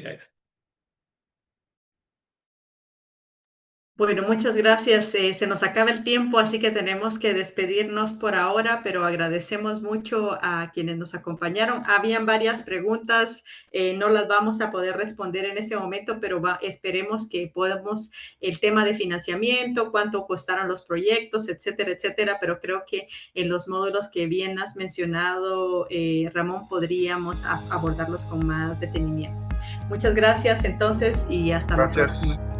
Bueno, muchas gracias. Se nos acaba el tiempo, así que tenemos que despedirnos por ahora, pero agradecemos mucho a quienes nos acompañaron. Habían varias preguntas, no las vamos a poder responder en este momento, pero esperemos que podamos el tema de financiamiento, cuánto costaron los proyectos, etcétera, etcétera, pero creo que en los módulos que bien has mencionado, Ramón, podríamos abordarlos con más detenimiento. Muchas gracias entonces y hasta la próxima.